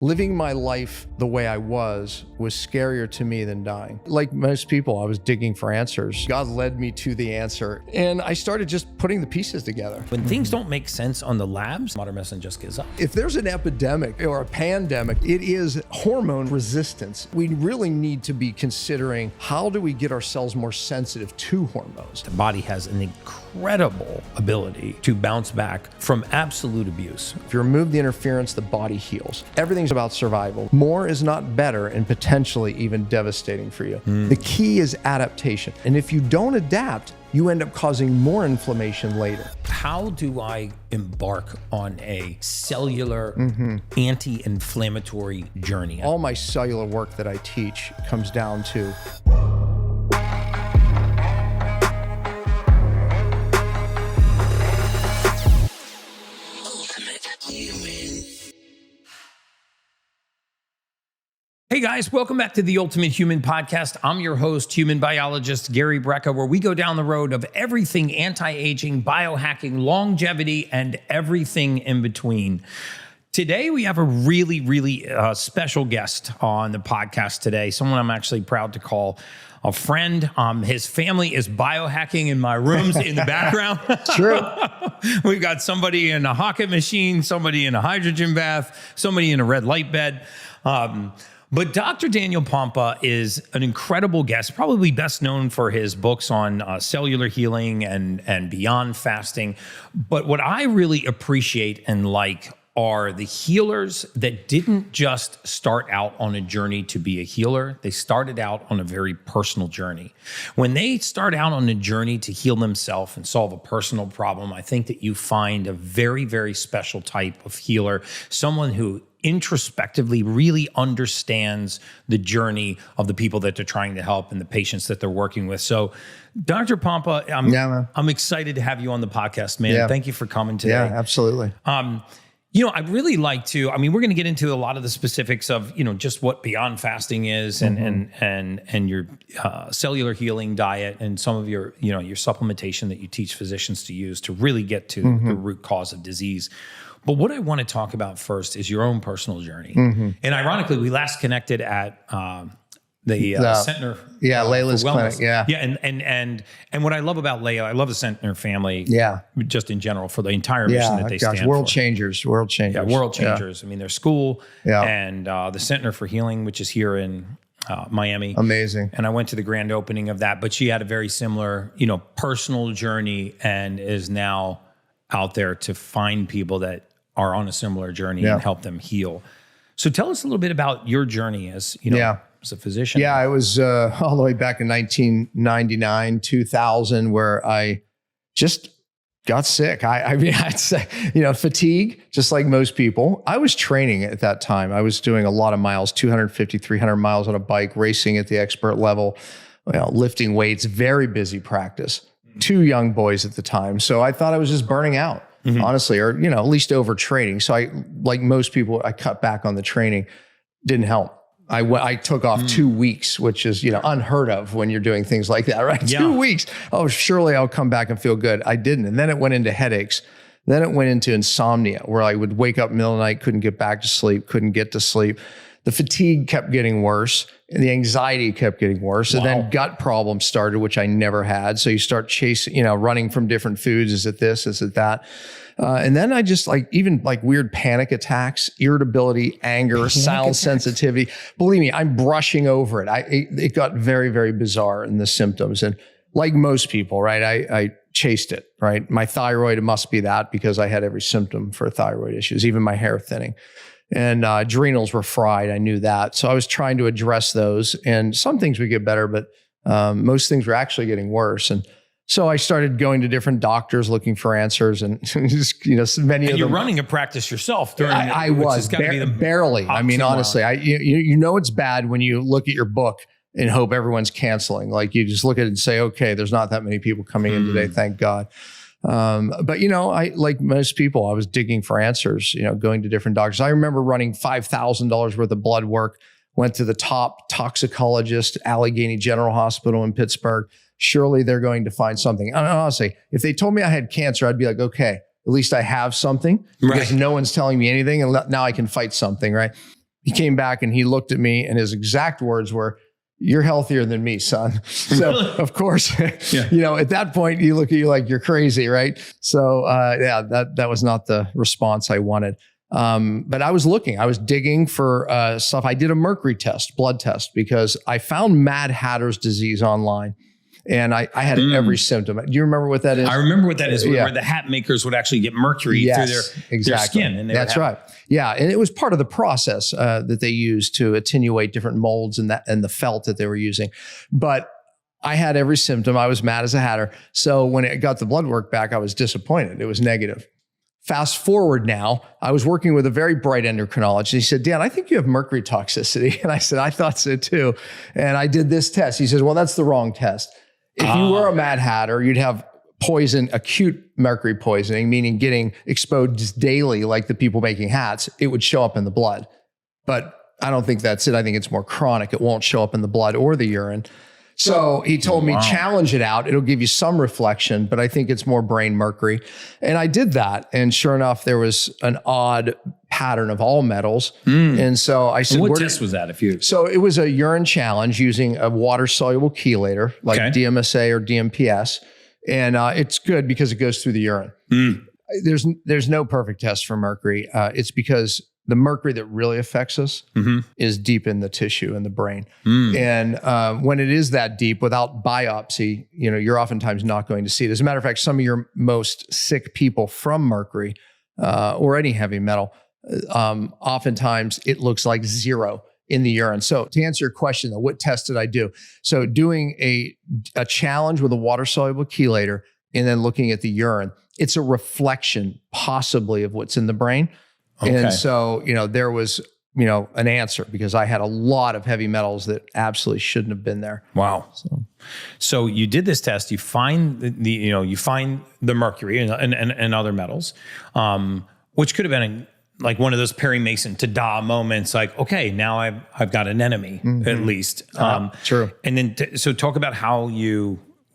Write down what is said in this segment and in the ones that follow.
Living my life the way I was scarier to me than dying. Like most people, I was digging for answers. God led me to the answer, and I started just putting the pieces together. When things don't make sense on the labs, modern medicine just gives up. If there's an epidemic or a pandemic, it is hormone resistance. We really need to be considering, how do we get ourselves more sensitive to hormones? The body has an incredible ability to bounce back from absolute abuse. If you remove the interference, the body heals. Everything's about survival. More is not better and potentially even devastating for you. The key is adaptation. And if you don't adapt, you end up causing more inflammation later. How do I embark on a cellular anti-inflammatory journey? All my cellular work that I teach comes down to Hey guys, welcome back to the Ultimate Human Podcast. I'm your host, human biologist Gary Brecka, where we go down the road of everything anti-aging, biohacking, longevity, and everything in between. Today, we have a really special guest on the podcast today, someone I'm actually proud to call a friend. His family is biohacking in my rooms in the background. True. We've got somebody in a Hocket machine, somebody in a hydrogen bath, somebody in a red light bed. But Dr. Daniel Pompa is an incredible guest, probably best known for his books on cellular healing and beyond fasting. But what I really appreciate and like are the healers that didn't just start out on a journey to be a healer. They started out on a very personal journey. When they start out on a journey to heal themselves and solve a personal problem, I think that you find a very special type of healer, someone who introspectively really understands the journey of the people that they're trying to help and the patients that they're working with. So, Dr. Pompa, I'm excited to have you on the podcast, man. Thank you for coming today. Yeah, absolutely. I'd really like to, we're going to get into a lot of the specifics of, just what beyond fasting is and your cellular healing diet and some of your, your supplementation that you teach physicians to use to really get to the root cause of disease. But what I want to talk about first is your own personal journey. And ironically, we last connected at the Center. Yeah, Layla's clinic. Yeah. Yeah. And what I love about Layla, I love the Centner family. Yeah. Just in general for the entire mission that they stand for. World changers. Yeah, world changers. Yeah. Their school and the Center for Healing, which is here in Miami. Amazing. And I went to the grand opening of that, but she had a very similar, personal journey and is now out there to find people that are on a similar journey and help them heal. So tell us a little bit about your journey as, as a physician. Yeah, I was all the way back in 1999, 2000, where I just got sick. I'd say, fatigue, just like most people. I was training at that time. I was doing a lot of miles, 250, 300 miles on a bike, racing at the expert level, lifting weights, very busy practice. 2 young boys at the time. So I thought I was just burning out, honestly, or, at least overtraining. So I, like most people, I cut back on the training. Didn't help. I took off 2 weeks, which is, unheard of when you're doing things like that, right? Yeah. 2 weeks. Oh, surely I'll come back and feel good. I didn't. And then it went into headaches. Then it went into insomnia, where I would wake up in the middle of the night, couldn't get back to sleep, couldn't get to sleep. The fatigue kept getting worse and the anxiety kept getting worse. And then gut problems started, which I never had. So you start chasing, running from different foods. Is it this? Is it that? And then I just even weird panic attacks, irritability, anger, sound sensitivity. Believe me, I'm brushing over it. It got very bizarre in the symptoms. And like most people, right, I chased it, right? My thyroid, it must be that, because I had every symptom for thyroid issues, even my hair thinning. And adrenals were fried. I knew that. So I was trying to address those. And some things would get better, but most things were actually getting worse. And so I started going to different doctors looking for answers, and just, many of them. You're running a practice yourself during it. I was barely. Honestly, it's bad when you look at your book and hope everyone's canceling. Like, you just look at it and say, okay, there's not that many people coming in today. Thank God. But I, like most people, I was digging for answers, going to different doctors. I remember running $5,000 worth of blood work, went to the top toxicologist, Allegheny General Hospital in Pittsburgh. Surely they're going to find something. And honestly, if they told me I had cancer, I'd be like, okay, at least I have something, because no one's telling me anything. And now I can fight something, right? he came back and he looked at me and his exact words were, "You're healthier than me, son." So of course, at that point you look at you like you're crazy, right? So that was not the response I wanted. But I was digging for stuff. I did a mercury test, blood test, because I found Mad Hatter's disease online. And I had every symptom. Do you remember what that is? I remember what that is, where the hat makers would actually get mercury through their skin. And that's right. Yeah. And it was part of the process that they used to attenuate different molds and the felt that they were using. But I had every symptom. I was mad as a hatter. So when it got the blood work back, I was disappointed. It was negative. Fast forward now, I was working with a very bright endocrinologist. He said, "Dan, I think you have mercury toxicity." And I said, "I thought so too." And I did this test. He says, "Well, that's the wrong test. If you were a Mad Hatter, you'd have acute mercury poisoning, meaning getting exposed daily like the people making hats. It would show up in the blood. But I don't think that's it. I think it's more chronic. It won't show up in the blood or the urine." So he told me, challenge it out. It'll give you some reflection, but I think it's more brain mercury. And I did that. And sure enough, there was an odd pattern of all metals. And so I said, what test was that? So it was a urine challenge using a water soluble chelator like DMSA or DMPS. And it's good because it goes through the urine. There's no perfect test for mercury. It's because the mercury that really affects us is deep in the tissue in the brain. And when it is that deep, without biopsy, you're oftentimes not going to see it. As a matter of fact, some of your most sick people from mercury or any heavy metal, oftentimes it looks like 0 in the urine. So to answer your question, though, what test did I do? So doing a challenge with a water-soluble chelator and then looking at the urine, it's a reflection possibly of what's in the brain. And so, there was, an answer because I had a lot of heavy metals that absolutely shouldn't have been there. Wow. So you did this test, you find you find the mercury and other metals, which could have been like one of those Perry Mason ta-da moments, like, okay, now I've got an enemy at least. True. And then, so talk about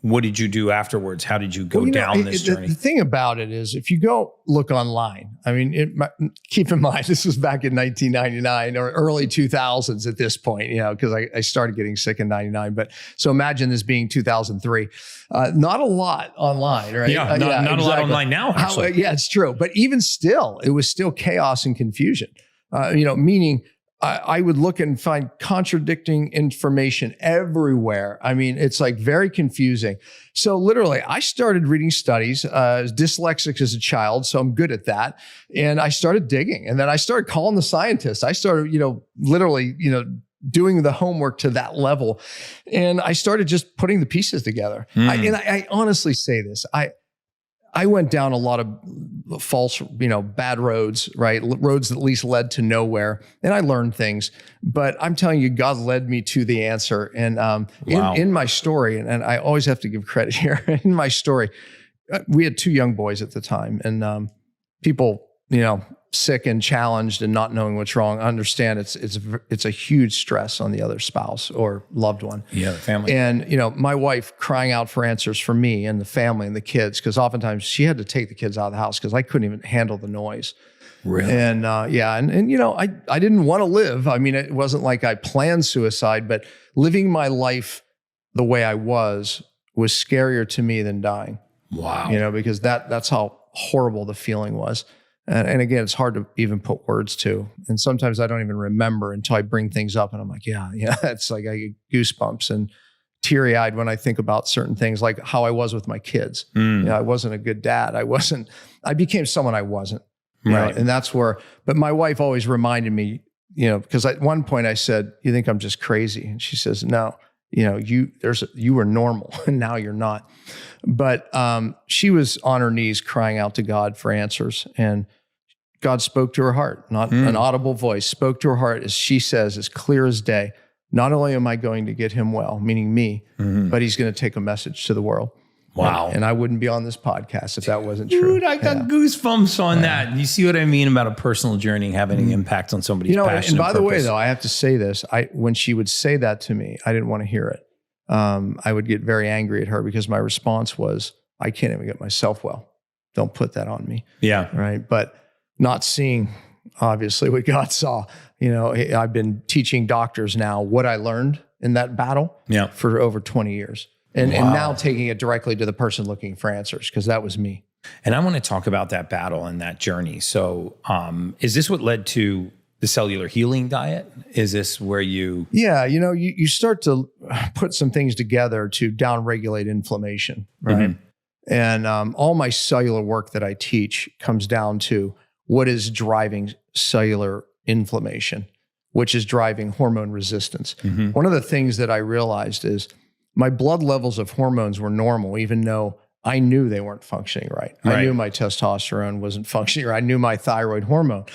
what did you do afterwards? How did you go down this journey? The thing about it is, if you go look online, I mean, keep in mind, this was back in 1999 or early 2000s at this point, because I started getting sick in 99. But so imagine this being 2003. Not a lot online, right? Yeah, not a lot online now, actually. Yeah, it's true. But even still, it was still chaos and confusion, meaning I would look and find contradicting information everywhere. I mean, it's like very confusing. So literally, I started reading studies. I was dyslexic as a child, so I'm good at that. And I started digging. And then I started calling the scientists. I started, literally, doing the homework to that level. And I started just putting the pieces together. I honestly say this. I went down a lot of false, bad roads, right? Roads that at least led to nowhere. And I learned things, but I'm telling you, God led me to the answer. And in my story, and I always have to give credit here, in my story, we had 2 young boys at the time, and people, sick and challenged and not knowing what's wrong, understand it's a huge stress on the other spouse or loved one. Yeah, the family. And, my wife crying out for answers for me and the family and the kids, because oftentimes she had to take the kids out of the house because I couldn't even handle the noise. Really? And I didn't want to live. I mean, it wasn't like I planned suicide, but living my life the way I was scarier to me than dying. Wow. Because that's how horrible the feeling was. And again, it's hard to even put words to. And sometimes I don't even remember until I bring things up and I'm like, yeah, it's like I get goosebumps and teary-eyed when I think about certain things, like how I was with my kids. I wasn't a good dad. I became someone I wasn't. Right. And that's where, but my wife always reminded me, because at one point I said, "You think I'm just crazy?" And she says, "No, you were normal and now you're not." But she was on her knees crying out to God for answers, and God spoke to her heart, not an audible voice, spoke to her heart, as she says, as clear as day. Not only am I going to get him well, meaning me, but he's going to take a message to the world. Wow. And I wouldn't be on this podcast if that wasn't true. Dude, I got goosebumps on that. You see what I mean about a personal journey having an impact on somebody's passion and by the way, purpose. though, I have to say this. When she would say that to me, I didn't want to hear it. I would get very angry at her because my response was, "I can't even get myself well. Don't put that on me." Yeah. Right. But not seeing obviously what God saw. I've been teaching doctors now what I learned in that battle for over 20 years. And now taking it directly to the person looking for answers, because that was me. And I want to talk about that battle and that journey. So is this what led to the cellular healing diet? Is this where you... Yeah, you start to put some things together to downregulate inflammation, right? Mm-hmm. And all my cellular work that I teach comes down to what is driving cellular inflammation, which is driving hormone resistance. Mm-hmm. One of the things that I realized is my blood levels of hormones were normal, even though I knew they weren't functioning right. I knew my testosterone wasn't functioning right. I knew my thyroid hormone.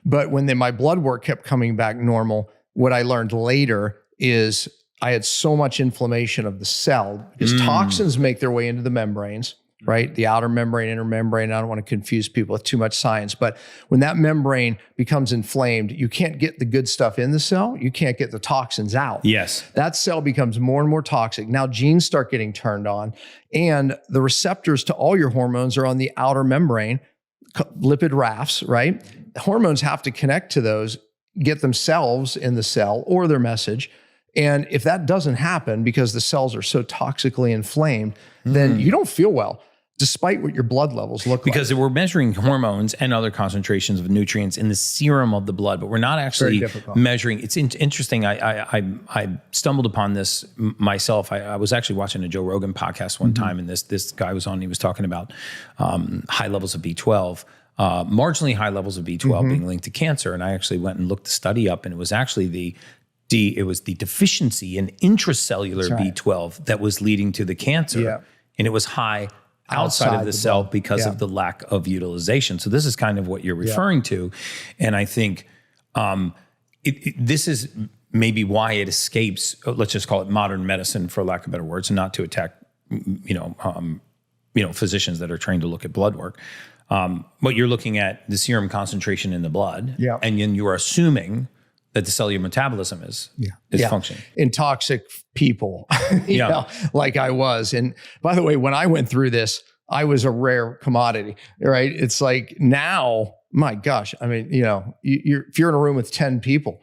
But when my blood work kept coming back normal, what I learned later is I had so much inflammation of the cell because toxins make their way into the membranes, right? The outer membrane, inner membrane. I don't want to confuse people with too much science, but when that membrane becomes inflamed, you can't get the good stuff in the cell. You can't get the toxins out. Yes. That cell becomes more and more toxic. Now genes start getting turned on, and the receptors to all your hormones are on the outer membrane, lipid rafts, right? Hormones have to connect to those, get themselves in the cell or their message. And if that doesn't happen because the cells are so toxically inflamed, then you don't feel well, despite what your blood levels look like. Because we're measuring hormones and other concentrations of nutrients in the serum of the blood, but we're not actually measuring. It's interesting. I stumbled upon this myself. I was actually watching a Joe Rogan podcast one time, and this guy was on. He was talking about high levels of B12, marginally high levels of B12 being linked to cancer. And I actually went and looked the study up, and it was actually the deficiency in intracellular B12 that was leading to the cancer. Yeah. And it was high outside of the cell because of the lack of utilization. So this is kind of what you're referring to. And I think this is maybe why it escapes, let's just call it modern medicine, for lack of better words, and not to attack, physicians that are trained to look at blood work. But you're looking at the serum concentration in the blood, and then you are assuming that the cellular metabolism is functioning. In toxic people, like I was. And by the way, when I went through this, I was a rare commodity, right? It's like now, my gosh, I mean, if you're in a room with 10 people,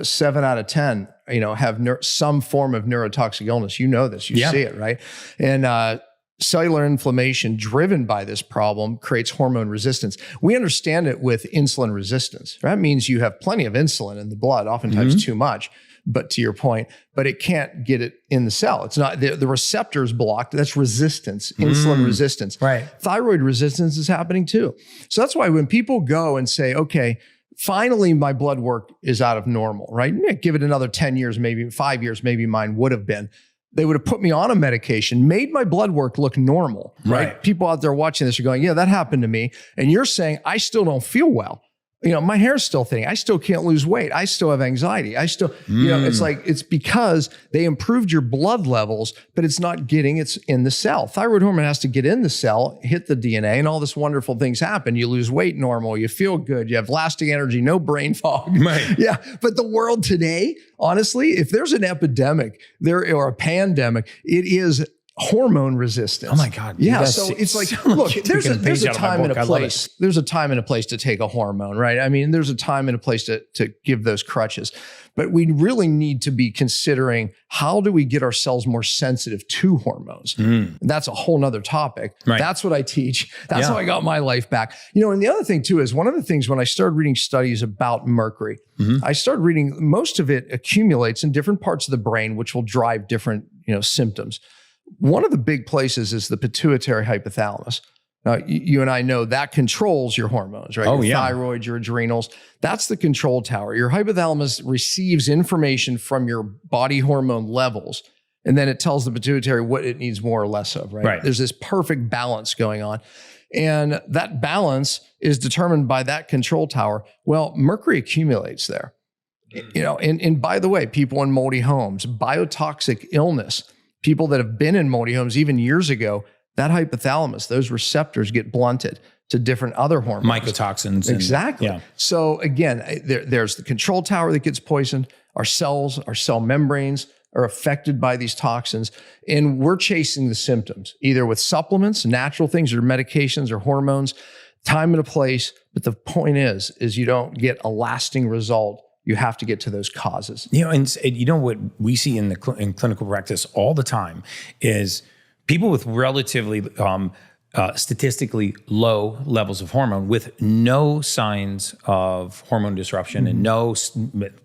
7 out of 10, have some form of neurotoxic illness. You know this, you see it, right? And cellular inflammation driven by this problem creates hormone resistance. We understand it with insulin resistance. That means you have plenty of insulin in the blood, oftentimes too much, but to your point, but it can't get it in the cell. It's not, the receptor's blocked. That's resistance, insulin resistance. Right. Thyroid resistance is happening too. So that's why when people go and say, okay, finally my blood work is out of normal, right? Give it another 10 years, maybe 5 years, maybe mine would have been. They would have put me on a medication, made my blood work look normal, right? People out there watching this are going, yeah, that happened to me. And you're saying, I still don't feel well. My hair's still thinning. I still can't lose weight. I still have anxiety. I still, it's like, it's because they improved your blood levels, but it's not getting, it's in the cell. Thyroid hormone has to get in the cell, hit the DNA, and all this wonderful things happen. You lose weight normal. You feel good. You have lasting energy, no brain fog. Right. Yeah. But the world today, honestly, if there's an epidemic or a pandemic, it is hormone resistance. Oh my God. Yeah. So it's like, look, there's a time and a place. There's a time and a place to take a hormone, right? I mean, there's a time and a place to give those crutches, but we really need to be considering how do we get ourselves more sensitive to hormones? And that's a whole nother topic. Right. That's what I teach. That's how I got my life back. And the other thing too is one of the things when I started reading studies about mercury, I started reading, most of it accumulates in different parts of the brain, which will drive different, symptoms. One of the big places is the pituitary hypothalamus. Now, you and I know that controls your hormones, right? Your thyroid, your adrenals. That's the control tower. Your hypothalamus receives information from your body hormone levels, and then it tells the pituitary what it needs more or less of, right? There's this perfect balance going on. And that balance is determined by that control tower. Well, mercury accumulates there. And by the way, people in moldy homes, biotoxic illness, people that have been in moldy homes even years ago, that hypothalamus, those receptors get blunted to different other hormones. Mycotoxins. Exactly. So again, there's the control tower that gets poisoned. Our cells, our cell membranes are affected by these toxins. And we're chasing the symptoms, either with supplements, natural things, or medications or hormones. time and a place. But the point is you don't get a lasting result. You have to get to those causes. And you know what we see in in clinical practice all the time is people with relatively statistically low levels of hormone with no signs of hormone disruption and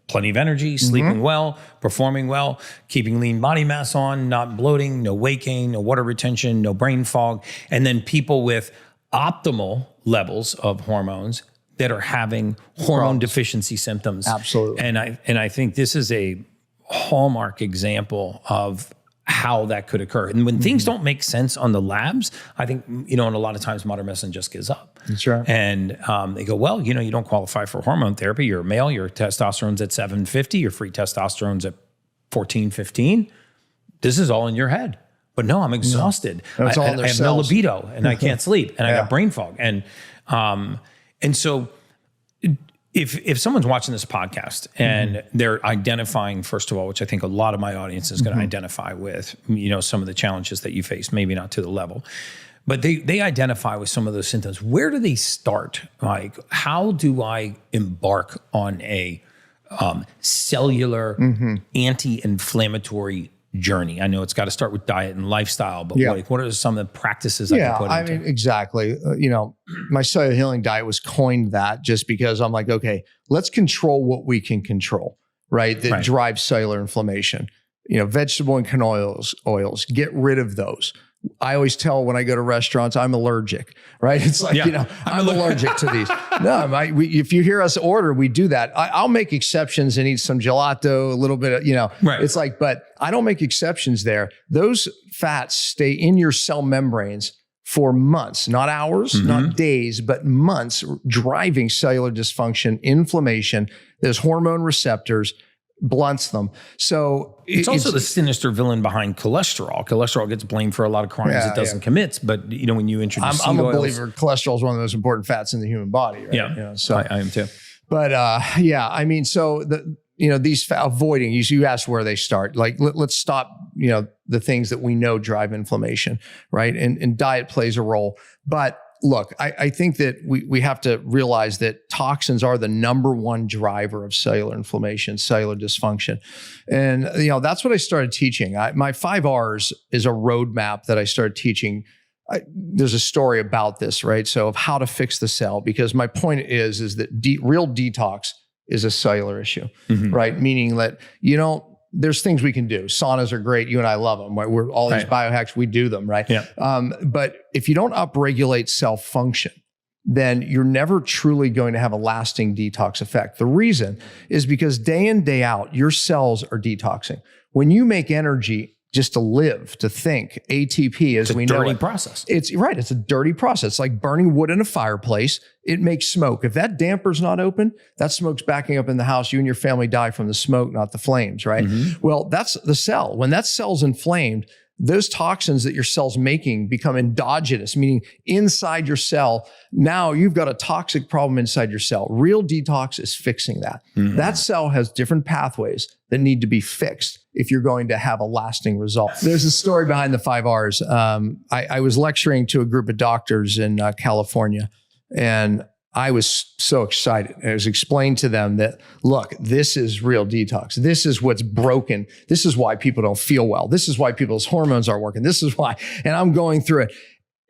plenty of energy, sleeping well, performing well, keeping lean body mass on, not bloating, no weight gain, no water retention, no brain fog. And then people with optimal levels of hormones that are having hormone deficiency symptoms. Absolutely. And I think this is a hallmark example of how that could occur. And when things don't make sense on the labs, I think, and a lot of times modern medicine just gives up. That's right. And they go, well, you don't qualify for hormone therapy. You're a male, your testosterone's at 750, your free testosterone's at 1415. This is all in your head. But no, I'm exhausted. No, it's all in their I have cells. no libido and I can't sleep and I got brain fog. And so if someone's watching this podcast and they're identifying, first of all, which I think a lot of my audience is going to identify with, some of the challenges that you face, maybe not to the level, but they identify with some of those symptoms. Where do they start? Like, how do I embark on a cellular anti-inflammatory journey? I know it's got to start with diet and lifestyle, but what are some of the practices I can put into? I mean, exactly. My cellular healing diet was coined that just because I'm like, okay, let's control what we can control, right? That drives cellular inflammation. Vegetable and canola oils, get rid of those. I always tell when I go to restaurants, I'm allergic, right? It's like, I'm allergic to these. No, if you hear us order, we do that. I'll make exceptions and eat some gelato, a little bit of, it's like, but I don't make exceptions there. Those fats stay in your cell membranes for months, not hours, not days, but months, driving cellular dysfunction, inflammation. There's hormone receptors, blunts them. So it's also the sinister villain behiin cholesterol. Cholesterol gets blamed for a lot of crimes it doesn't commit. But when you introduce I'm a believer cholesterol is one of the most important fats in the human body. Right? Yeah, so I am too. But I mean, so these avoiding, you asked where they start. Like let's stop, the things that we know drive inflammation, right? And diet plays a role. But look, I think that we have to realize that toxins are the number one driver of cellular inflammation, cellular dysfunction. And, that's what I started teaching. My 5 R's is a roadmap that I started teaching. There's a story about this, right? So of how to fix the cell, because my point is that real detox is a cellular issue, right? Meaning that, there's things we can do. Saunas are great. You and I love them. Right? We're all these biohacks, we do them, right? Yeah. But if you don't upregulate cell function, then you're never truly going to have a lasting detox effect. The reason is because day in, day out, your cells are detoxing. When you make energy just to live, to think, ATP, as we know, it's a dirty process. It's right. It's a dirty process. It's like burning wood in a fireplace. It makes smoke. If that damper's not open, that smoke's backing up in the house. You and your family die from the smoke, not the flames, right? Well, that's the cell. When that cell's inflamed, those toxins that your cell's making become endogenous, meaning inside your cell. Now you've got a toxic problem inside your cell. Real detox is fixing that. That cell has different pathways that need to be fixed if you're going to have a lasting result. There's a story behind the 5 R's. I was lecturing to a group of doctors in California, and I was so excited. I was explaining to them that, look, this is real detox. This is what's broken. This is why people don't feel well. This is why people's hormones aren't working. This is why. And I'm going through it.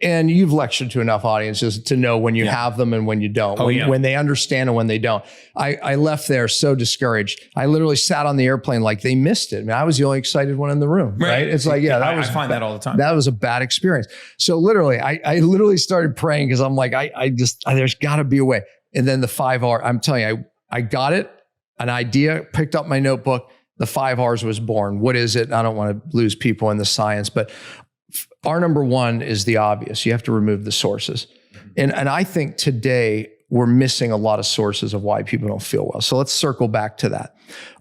And you've lectured to enough audiences to know when you have them and when you don't, when they understand and when they don't. I left there so discouraged. I literally sat on the airplane like they missed it. I mean, I was the only excited one in the room, right? It's like, I find that all the time. That was a bad experience. So literally, I literally started praying because I'm like, there's got to be a way. And then the 5 R, I'm telling you, I got it, an idea, picked up my notebook. The 5 R's was born. What is it? I don't want to lose people in the science, but R number 1 is the obvious. You have to remove the sources. And I think today we're missing a lot of sources of why people don't feel well. So let's circle back to that.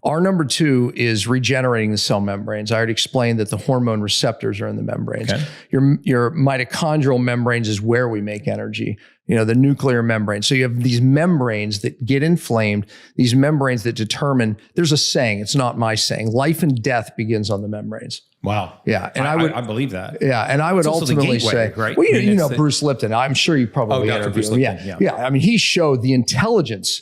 Our number 2 is regenerating the cell membranes. I already explained that the hormone receptors are in the membranes. Okay. Your mitochondrial membranes is where we make energy. The nuclear membrane. So you have these membranes that get inflamed, these membranes that determine, there's a saying, it's not my saying, life and death begins on the membranes. Wow. Yeah. And I believe that. Yeah. And I would ultimately say, right? Well, you know Bruce Lipton. I'm sure you probably interviewed Bruce him. Lipton, Yeah. I mean, he showed the intelligence,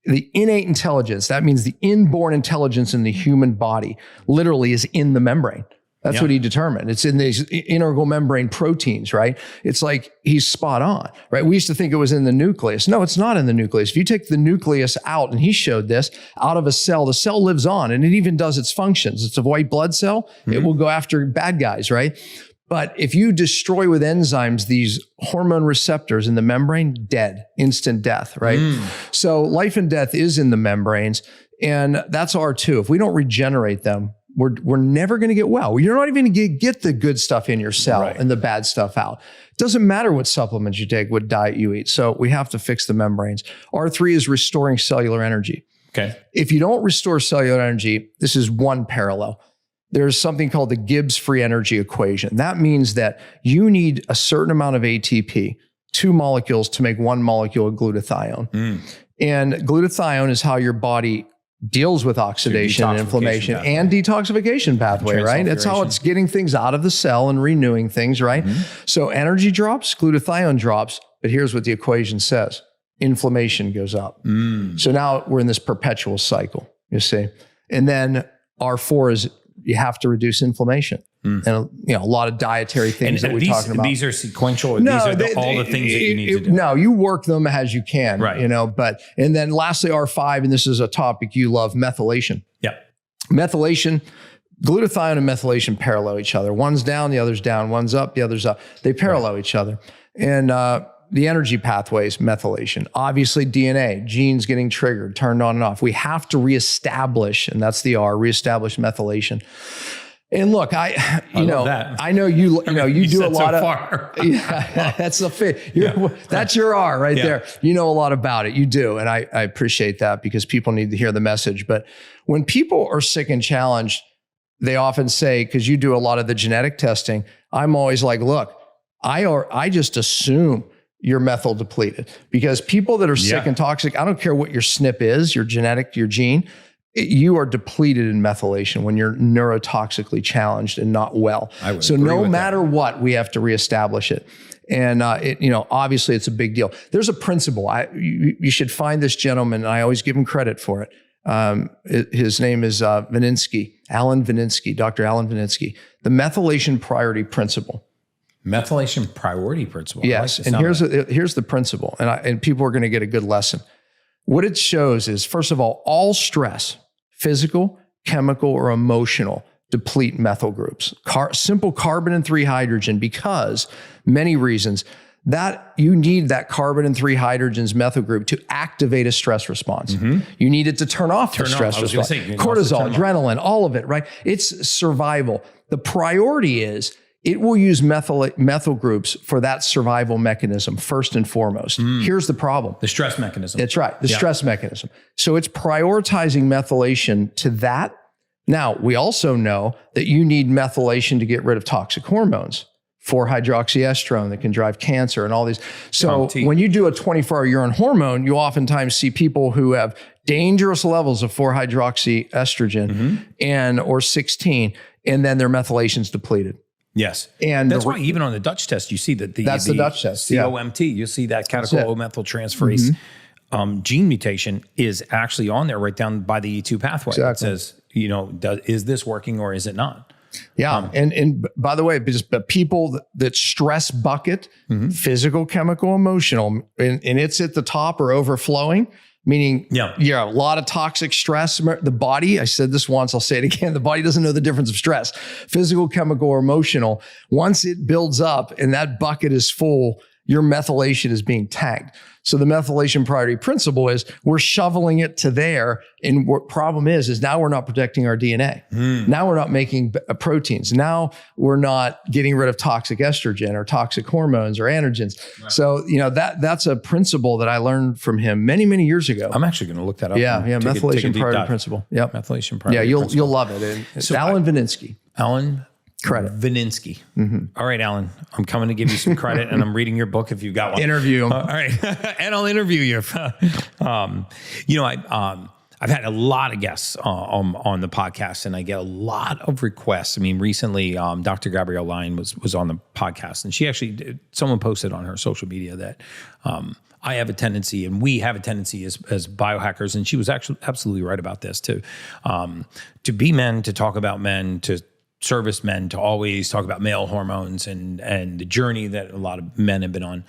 the innate intelligence. That means the inborn intelligence in the human body literally is in the membrane. That's what he determined. It's in these integral membrane proteins, right? It's like he's spot on, right? We used to think it was in the nucleus. No, it's not in the nucleus. If you take the nucleus out, and he showed this, out of a cell, the cell lives on and it even does its functions. It's a white blood cell. It will go after bad guys, right? But if you destroy with enzymes these hormone receptors in the membrane, dead, instant death, right? So life and death is in the membranes, and that's R2. If we don't regenerate them, we're never going to get well. You're not even going to get the good stuff in your cell and the bad stuff out. It doesn't matter what supplements you take, what diet you eat. So we have to fix the membranes. R3 is restoring cellular energy. Okay. If you don't restore cellular energy, this is one parallel. There's something called the Gibbs free energy equation. That means that you need a certain amount of ATP, 2 molecules to make 1 molecule of glutathione. And glutathione is how your body deals with oxidation and inflammation and detoxification pathway, right? That's how it's getting things out of the cell and renewing things, right? So energy drops, glutathione drops, but here's what the equation says. Inflammation goes up. So now we're in this perpetual cycle, you see. And then R4 is you have to reduce inflammation. And a lot of dietary things that we're talking about. These are sequential. These are all the things that you need to do. No, you work them as you can, right? And then lastly, R5, and this is a topic you love, methylation. Yeah, methylation. Glutathione and methylation parallel each other. One's down, the other's down. One's up, the other's up. They parallel each other. And the energy pathways, methylation. Obviously, DNA, genes getting triggered, turned on and off. We have to reestablish, and that's the R, reestablish methylation. And look, I know you do a lot of, yeah, that's the fit. That's your R right there. You know a lot about it. You do. And I appreciate that because people need to hear the message. But when people are sick and challenged, they often say, because you do a lot of the genetic testing, I'm always like, look, I just assume you're methyl depleted because people that are sick and toxic, I don't care what your SNP is, your genetic, your gene, you are depleted in methylation when you're neurotoxically challenged and not well. So no matter what, we have to reestablish it. And obviously it's a big deal. There's a principle. You should find this gentleman, and I always give him credit for it. His name is Vininsky, Alan Vininsky, Dr. Alan Vininsky. The methylation priority principle. Methylation priority principle. Yes, and here's the principle, and people are going to get a good lesson. What it shows is, first of all stress, physical, chemical, or emotional, deplete methyl groups. Simple carbon and 3 hydrogen, because many reasons that you need that carbon and 3 hydrogens methyl group to activate a stress response. You need it to turn off the stress response. Cortisol, adrenaline, all of it, right? It's survival. The priority is it will use methyl groups for that survival mechanism first and foremost. Here's the problem. The stress mechanism. That's right. The stress mechanism. So it's prioritizing methylation to that. Now, we also know that you need methylation to get rid of toxic hormones, 4-hydroxyestrone that can drive cancer and all these. So when you do a 24-hour urine hormone, you oftentimes see people who have dangerous levels of 4-hydroxyestrogen and or 16, and then their methylation's depleted. Yes. And that's why even on the Dutch test, you see that the Dutch test. COMT, you see that catechol-O-methyltransferase gene mutation is actually on there right down by the E2 pathway. It says, is this working or is it not? Yeah. And by the way, but people that stress bucket, physical, chemical, emotional, and it's at the top or overflowing, meaning a lot of toxic stress. The body, I said this once, I'll say it again, the body doesn't know the difference of stress, physical, chemical, or emotional. Once it builds up and that bucket is full, your methylation is being tanked. So the methylation priority principle is we're shoveling it to there. And what problem is now we're not protecting our DNA. Now we're not making proteins. Now we're not getting rid of toxic estrogen or toxic hormones or androgens. Right. So, that's a principle that I learned from him many, many years ago. I'm actually going to look that up. Yeah. Methylation priority principle. Yep. Methylation priority principle. You'll love it. And so Alan Vininsky. Alan credit. Vininsky. All right, Alan, I'm coming to give you some credit, and I'm reading your book if you've got one. Interview him. All right, and I'll interview you. I've had a lot of guests on the podcast, and I get a lot of requests. I mean, recently, Dr. Gabrielle Lyon was on the podcast, and she actually someone posted on her social media that I have a tendency, and we have a tendency as biohackers, and she was actually absolutely right about this, to be men, to talk about men, to service men, to always talk about male hormones and the journey that a lot of men have been on.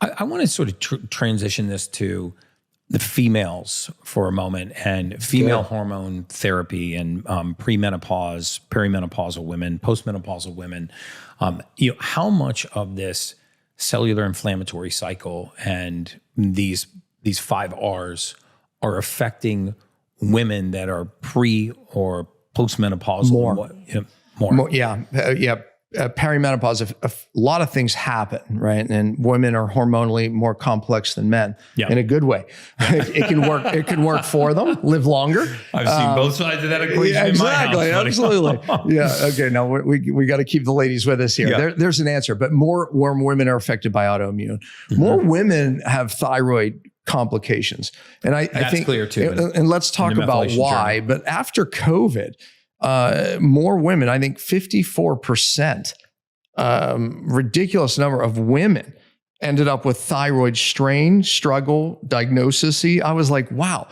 I want to sort of transition this to the females for a moment, and female hormone therapy and premenopause, perimenopausal women, postmenopausal women. How much of this cellular inflammatory cycle and these 5 R's are affecting women that are pre or postmenopausal? More. Perimenopause, a lot of things happen, right? And women are hormonally more complex than men in a good way. It can work for them, live longer. I've seen both sides of that equation in my house. Absolutely. Okay. No, we got to keep the ladies with us here. Yeah. There's an answer, but more women are affected by autoimmune. More women have thyroid complications. And I think clear too. And let's talk about why. But after COVID, more women, I think 54%, ridiculous number of women ended up with thyroid strain, struggle, diagnosis. I was like, wow,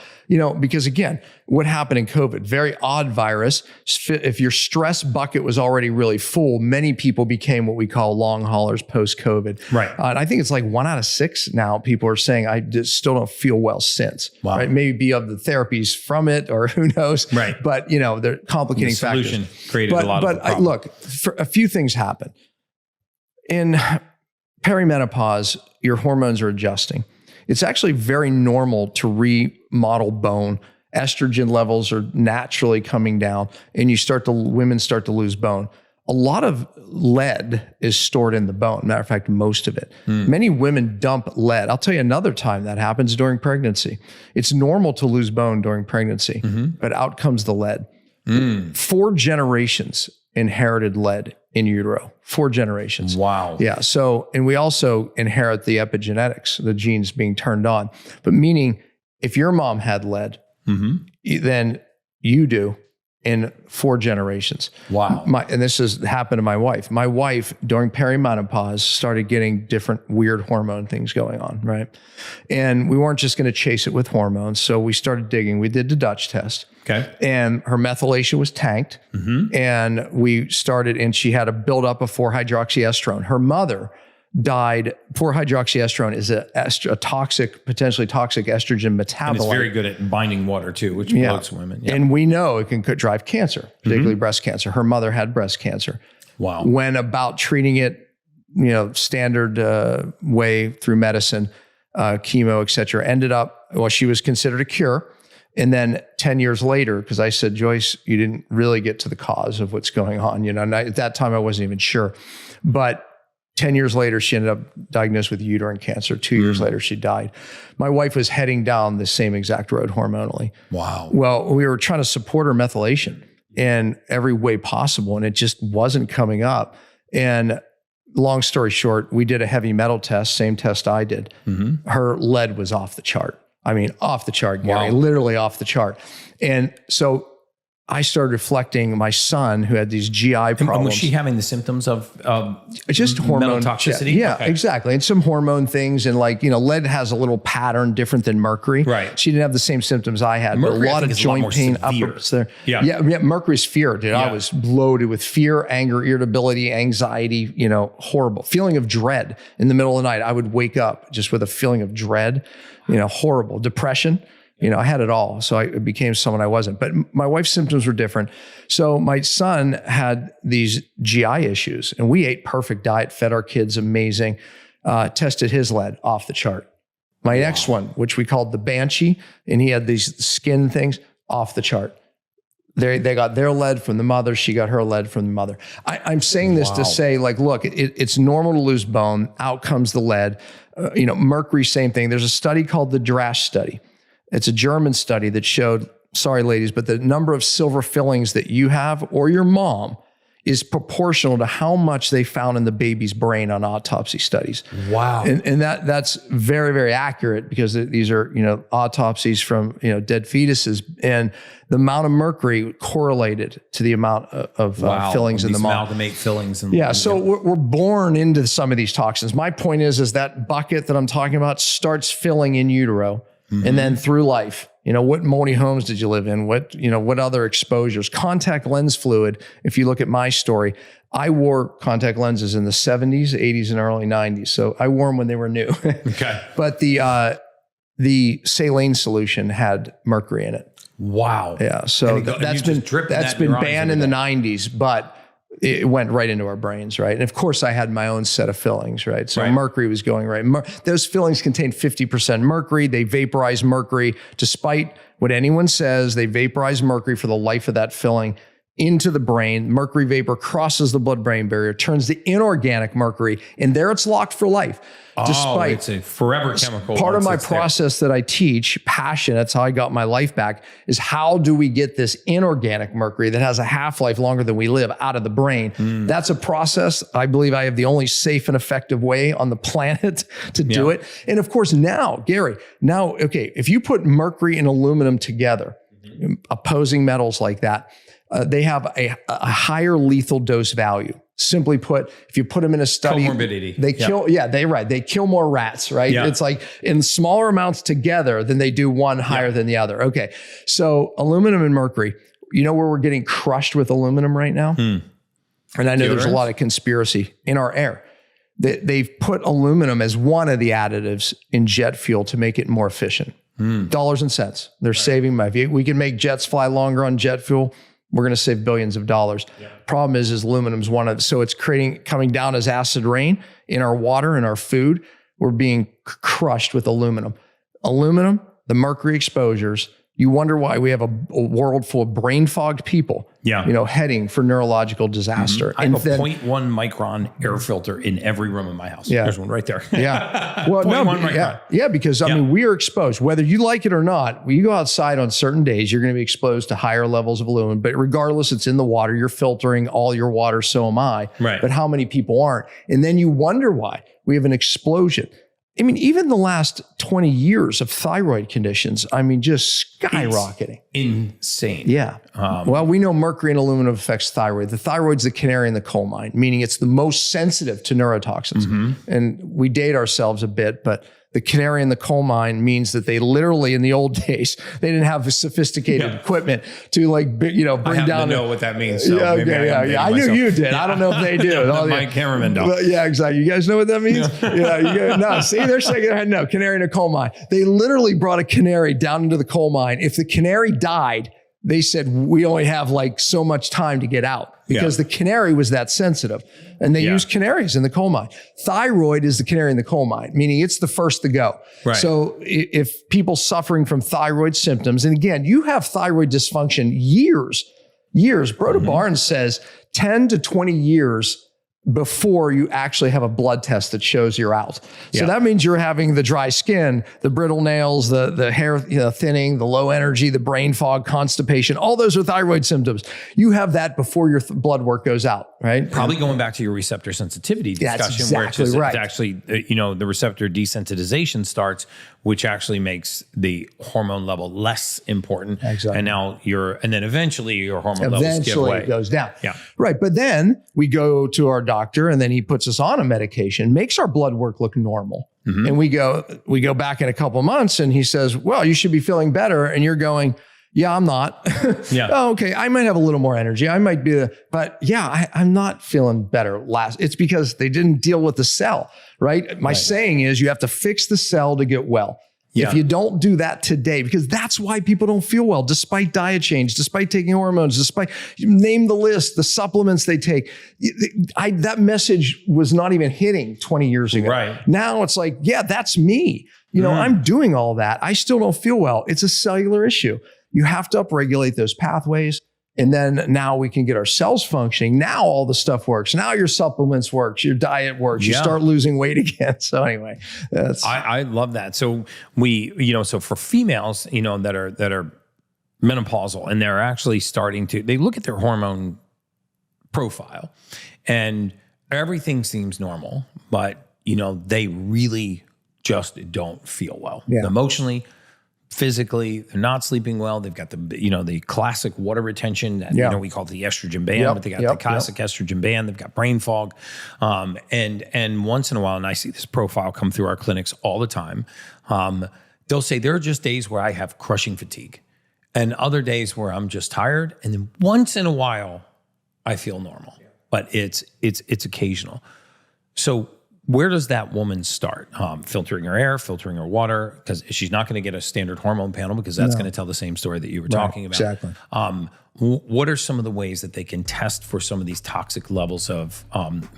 because again, what happened in COVID, very odd virus. If your stress bucket was already really full, many people became what we call long haulers post-COVID. Right. And I think it's like 1 out of 6 now people are saying, I just still don't feel well since. Wow. Right? Maybe of the therapies from it or who knows. Right. But, they're complicating factors. The solution created a lot of the problem. Look, a few things happen. In perimenopause, your hormones are adjusting. It's actually very normal to remodel bone. Estrogen levels are naturally coming down, and women start to lose bone. A lot of lead is stored in the bone. Matter of fact, most of it. Many women dump lead. I'll tell you another time that happens during pregnancy. It's normal to lose bone during pregnancy, but out comes the lead. 4 generations inherited lead in utero. 4 generations. Wow. Yeah. So, and we also inherit the epigenetics, the genes being turned on. But meaning, if your mom had lead, then you do in 4 generations. Wow. And this has happened to my wife. My wife, during perimenopause, started getting different weird hormone things going on, right? And we weren't just going to chase it with hormones. So we started digging. We did the Dutch test. Okay. And her methylation was tanked. And we started, and she had a buildup of 4-hydroxyestrone. Her mother died. 4-hydroxyestrone is a toxic, potentially toxic estrogen metabolite. And it's very good at binding water too, which bloats women. Yeah. And we know it can drive cancer, particularly breast cancer. Her mother had breast cancer. Wow. Went about treating it, standard way through medicine, chemo, et cetera. Ended up, she was considered a cure. And then 10 years later, because I said, Joyce, you didn't really get to the cause of what's going on. And at that time, I wasn't even sure. But 10 years later, she ended up diagnosed with uterine cancer. 2 years later, she died. My wife was heading down the same exact road hormonally. Wow. Well, we were trying to support her methylation in every way possible, and it just wasn't coming up. And long story short, we did a heavy metal test, same test I did. Her lead was off the chart. I mean, off the chart, Gary, literally off the chart. And so I started reflecting my son who had these GI problems. And was she having the symptoms of just hormone toxicity? Yeah, okay. Exactly. And some hormone things. And lead has a little pattern different than mercury. Right. She didn't have the same symptoms I had. Mercury, but a lot of joint pain, uppers there. Yeah. Mercury's fear, dude. Yeah. I was bloated with fear, anger, irritability, anxiety, horrible. Feeling of dread in the middle of the night. I would wake up just with a feeling of dread, horrible. Depression. I had it all. So I became someone I wasn't. But my wife's symptoms were different. So my son had these GI issues, and we ate perfect diet, fed our kids amazing. tested his lead off the chart. My next one, which we called the Banshee, and he had these skin things off the chart. They got their lead from the mother. She got her lead from the mother. I'm saying this to say, like, look, it's normal to lose bone. Out comes the lead. Mercury, same thing. There's a study called the Drash study. It's a German study that showed, sorry, ladies, but the number of silver fillings that you have or your mom is proportional to how much they found in the baby's brain on autopsy studies. Wow. And that's very, very accurate because these are, autopsies from, dead fetuses, and the amount of mercury correlated to the amount of fillings in the mom. Amalgamate fillings. So we're born into some of these toxins. My point is that bucket that I'm talking about starts filling in utero and then through life. What moldy homes did you live in? What other exposures? Contact lens fluid. If you look at my story, I wore contact lenses in the 70s, 80s, and early 90s. So I wore them when they were new. Okay. But the saline solution had mercury in it. Wow. Yeah. So that's been banned in the 90s, but it went right into our brains, right? And of course, I had my own set of fillings, right? So mercury was going right. Those fillings contain 50% mercury. They vaporize mercury. Despite what anyone says, they vaporize mercury for the life of that filling into the brain. Mercury vapor crosses the blood-brain barrier, turns to inorganic mercury, and there it's locked for life. Despite it's a forever chemical. Part of my process that I teach, passion, that's how I got my life back, is how do we get this inorganic mercury that has a half-life longer than we live out of the brain? That's a process. I believe I have the only safe and effective way on the planet to do it. And of course now, Gary, if you put mercury and aluminum together, opposing metals like that, they have a higher lethal dose value. Simply put, if you put them in a study, comorbidity. They kill more rats, right? Yeah. It's like in smaller amounts together than they do one higher than the other. Okay. So aluminum and mercury, where we're getting crushed with aluminum right now? And I know there's a lot of conspiracy in our air. They've put aluminum as one of the additives in jet fuel to make it more efficient. Dollars and cents. They're saving money. We can make jets fly longer on jet fuel. We're going to save billions of dollars. Yeah. Problem is aluminum's one of, so it's coming down as acid rain in our water and our food. We're being crushed with aluminum. Aluminum, the mercury exposures. You wonder why we have a world full of brain fogged people, heading for neurological disaster. I have a 0.1 micron air filter in every room in my house. Yeah. There's one right there. Yeah. Well, because I mean, we are exposed, whether you like it or not. When you go outside on certain days, you're going to be exposed to higher levels of aluminum, but regardless, it's in the water. You're filtering all your water. So am I. Right. But how many people aren't? And then you wonder why we have an explosion. I mean, even the last 20 years of thyroid conditions, just skyrocketing. It's insane. Yeah. Well, we know mercury and aluminum affects thyroid. The thyroid's the canary in the coal mine, meaning it's the most sensitive to neurotoxins. And we date ourselves a bit, but the canary in the coal mine means that they literally, in the old days, they didn't have sophisticated equipment to bring down. I know what that means. So I knew you did. I don't know if they do. My cameraman don't. Well, yeah, exactly. You guys know what that means? No, see, they're shaking their head. No, canary in a coal mine. They literally brought a canary down into the coal mine. If the canary died, they said, we only have so much time to get out because the canary was that sensitive. And they use canaries in the coal mine. Thyroid is the canary in the coal mine, meaning it's the first to go. Right. So if people suffering from thyroid symptoms, and again, you have thyroid dysfunction years, Broda Barnes says 10 to 20 years before you actually have a blood test that shows you're out. So that means you're having the dry skin, the brittle nails, the hair thinning, the low energy, the brain fog, constipation. All those are thyroid symptoms. You have that before your blood work goes out, right? Probably going back to your receptor sensitivity discussion, that's exactly where right. It's actually, the receptor desensitization starts, which actually makes the hormone level less important. Exactly. And now and then eventually your hormone levels give way. It goes down. Yeah. Right. But then we go to our doctor and then he puts us on a medication, makes our blood work look normal. And we go back in a couple of months and he says, well, you should be feeling better. And you're going, yeah, I'm not. Yeah. Oh, okay. I might have a little more energy. I might be, but I'm not feeling better. It's because they didn't deal with the cell, right? My saying is you have to fix the cell to get well. If you don't do that today, because that's why people don't feel well, despite diet change, despite taking hormones, despite name the list, the supplements they take. That message was not even hitting 20 years ago. Right. Now it's like, yeah, that's me. I'm doing all that. I still don't feel well. It's a cellular issue. You have to upregulate those pathways. And then now we can get our cells functioning. Now all the stuff works. Now your supplements works, your diet works. You start losing weight again. So anyway, I love that. So so for females, that are menopausal and they're actually they look at their hormone profile and everything seems normal, but they really just don't feel well emotionally. Physically, they're not sleeping well. They've got the classic water retention that we call the estrogen band, but they got the classic estrogen band. They've got brain fog, and once in a while, and I see this profile come through our clinics all the time. They'll say there are just days where I have crushing fatigue, and other days where I'm just tired, and then once in a while, I feel normal, but it's occasional. So where does that woman start? Filtering her air, filtering her water, because she's not going to get a standard hormone panel because that's going to tell the same story that you were talking about. Exactly. What are some of the ways that they can test for some of these toxic levels of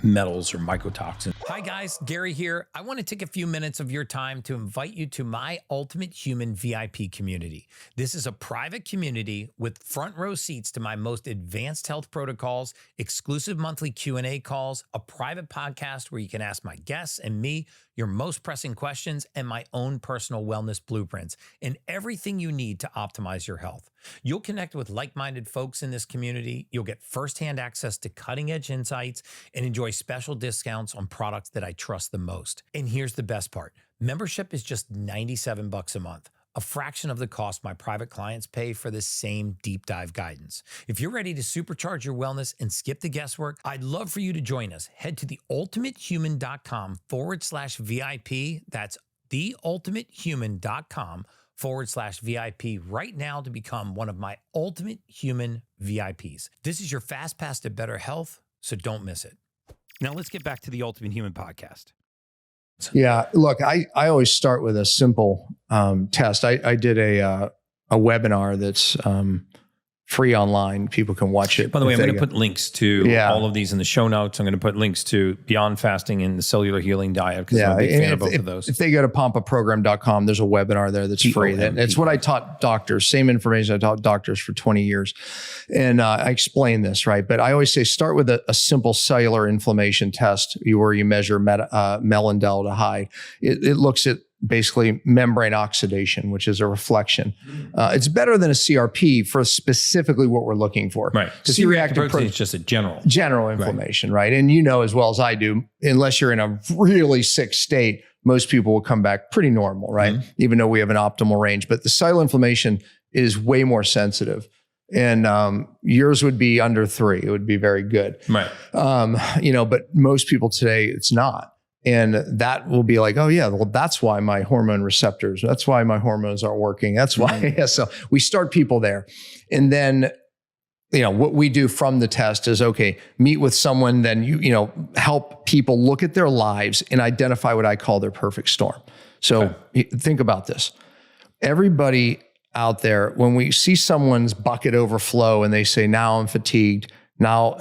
metals or mycotoxins? Hi guys, Gary here. I want to take a few minutes of your time to invite you to my Ultimate Human VIP community. This is a private community with front row seats to my most advanced health protocols, exclusive monthly Q&A calls, a private podcast where you can ask my guests and me your most pressing questions, and my own personal wellness blueprints, and everything you need to optimize your health. You'll connect with like-minded folks in this community. You'll get firsthand access to cutting-edge insights and enjoy special discounts on products that I trust the most. And here's the best part. Membership is just $97 a month, a fraction of the cost my private clients pay for the same deep dive guidance. If you're ready to supercharge your wellness and skip the guesswork, I'd love for you to join us. Head to theultimatehuman.com/VIP. That's theultimatehuman.com/VIP right now to become one of my Ultimate Human VIPs. This is your fast pass to better health, so don't miss it. Now let's get back to the Ultimate Human podcast. Yeah, look, I always start with a simple test. I did a webinar that's free online. People can watch it. By the way, I'm going to put links to all of these in the show notes. I'm going to put links to Beyond Fasting and the Cellular Healing Diet because I'm a big fan of both of those. If they go to pompaprogram.com, there's a webinar there that's free. It's what I taught doctors, same information I taught doctors for 20 years. And I explain this, right? But I always say start with a simple cellular inflammation test where you measure melaldehyde. It looks at basically membrane oxidation, which is a reflection. It's better than a CRP for specifically what we're looking for. Right. Because C-reactive protein is just a general inflammation, right? And you know as well as I do, unless you're in a really sick state, most people will come back pretty normal, right? Mm-hmm. Even though we have an optimal range. But the cellular inflammation is way more sensitive. And yours would be under 3. It would be very good. Right. But most people today, it's not. And that will be like, oh yeah, well, that's why my hormone receptors, that's why my hormones aren't working. That's why. Yeah, so we start people there. And then, what we do from the test is, okay, meet with someone, then help people look at their lives and identify what I call their perfect storm. So think about this. Everybody out there, when we see someone's bucket overflow and they say, now I'm fatigued, now,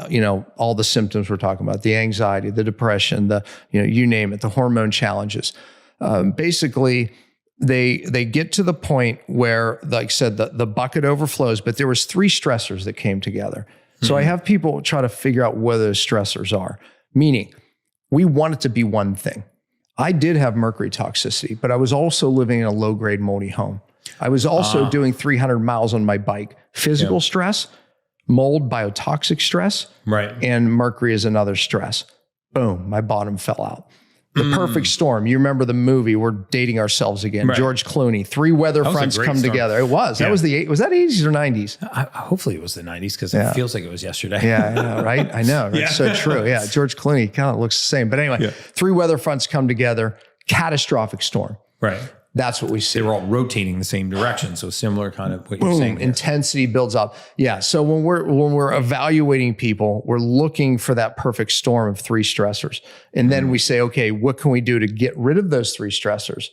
all the symptoms we're talking about, the anxiety, the depression, you name it, the hormone challenges. Basically, they get to the point where, like I said, the bucket overflows, but there was 3 stressors that came together. So I have people try to figure out what those stressors are, meaning we want it to be one thing. I did have mercury toxicity, but I was also living in a low-grade moldy home. I was also doing 300 miles on my bike. Physical stress, mold, biotoxic stress, right, and mercury is another stress. Boom, my bottom fell out. The perfect storm. You remember the movie? We're dating ourselves again. Right. George Clooney. 3 weather fronts come together. It was. That was was that 80s or 90s? Hopefully it was the 90s because it feels like it was yesterday. Yeah, I know, right? I know. Right? So true. Yeah, George Clooney kind of looks the same. But anyway, 3 weather fronts come together. Catastrophic storm. Right. That's what we see. They were all rotating the same direction. So similar kind of what you're saying here. Intensity builds up. Yeah. So when we're evaluating people, we're looking for that perfect storm of 3 stressors. And then we say, okay, what can we do to get rid of those 3 stressors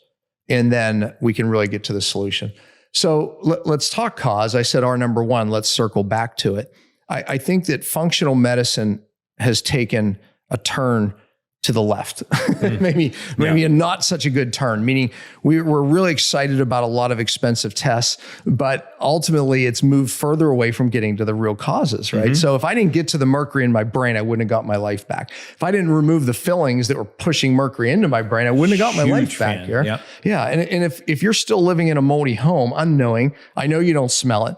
and then we can really get to the solution. So let's talk cause. I said our number one, let's circle back to it. I think that functional medicine has taken a turn to the left, maybe a not such a good turn, meaning we're really excited about a lot of expensive tests, but ultimately it's moved further away from getting to the real causes, right? So if I didn't get to the mercury in my brain, I wouldn't have got my life back. If I didn't remove the fillings that were pushing mercury into my brain, I wouldn't have got my life back here. Yep. Yeah. And if you're still living in a moldy home, unknowing, I know you don't smell it.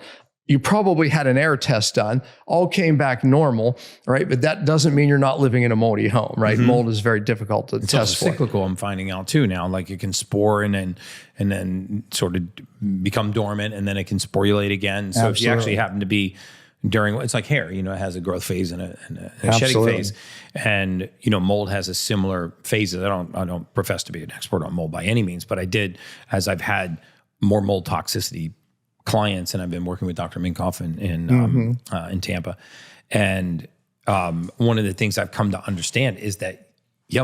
You probably had an air test done, all came back normal, right? But that doesn't mean you're not living in a moldy home, right? Mold is very difficult to test for. Cyclical, I'm finding out too now. Like it can spore and then sort of become dormant, and then it can sporulate again. So if you actually happen to be during, it's like hair, it has a growth phase and a shedding phase, and mold has a similar phases. I don't profess to be an expert on mold by any means, but I did, as I've had more mold toxicity clients, and I've been working with Dr. Minkoff in Tampa. And one of the things I've come to understand is that,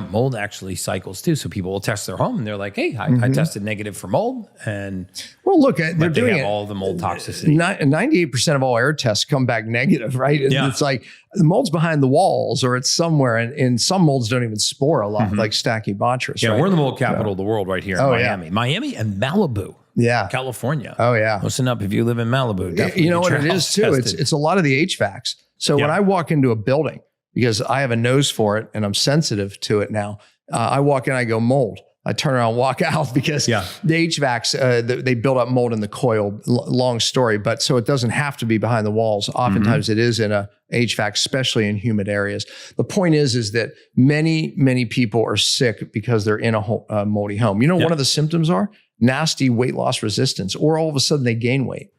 mold actually cycles too. So people will test their home and they're like, hey, I tested negative for mold. And well, look, they're doing all the mold toxicity. 98% of all air tests come back negative, right? It's like the mold's behind the walls or it's somewhere. And some molds don't even spore a lot, like Stachybotrys. Yeah, right? we're the mold capital of the world right here in Miami. Miami and Malibu. Yeah. California. Oh, yeah. Listen up if you live in Malibu. You know what it is too? It's a lot of the HVACs. So when I walk into a building, because I have a nose for it and I'm sensitive to it now, I walk in, I go mold. I turn around, walk out because the HVACs, they build up mold in the coil. Long story, but so it doesn't have to be behind the walls. Oftentimes it is in a HVAC, especially in humid areas. The point is that many people are sick because they're in a moldy home. One of the symptoms are nasty weight loss resistance, or all of a sudden they gain weight.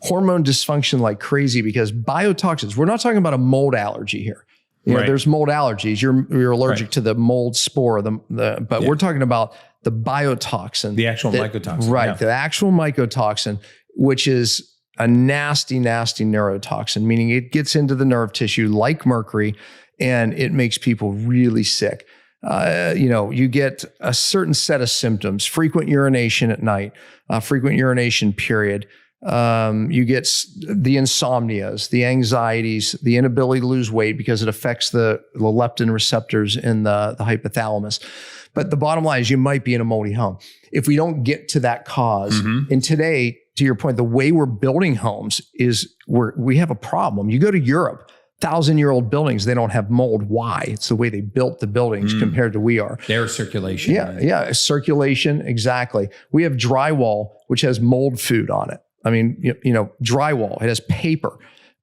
Hormone dysfunction like crazy because biotoxins, we're not talking about a mold allergy here. There's mold allergies. You're allergic to the mold spore, but we're talking about the biotoxin. The actual mycotoxin. Right. The actual mycotoxin, which is a nasty neurotoxin, meaning it gets into the nerve tissue like mercury and it makes people really sick. You get a certain set of symptoms, frequent urination at night, frequent urination period. You get the insomnias, the anxieties, the inability to lose weight because it affects the leptin receptors in the hypothalamus. But the bottom line is you might be in a moldy home. If we don't get to that cause, and today, to your point, the way we're building homes is we have a problem. You go to Europe, 1,000-year-old buildings, they don't have mold. Why? It's the way they built the buildings compared to we are. Their circulation. Yeah, circulation, exactly. We have drywall, which has mold food on it. I mean, drywall, it has paper.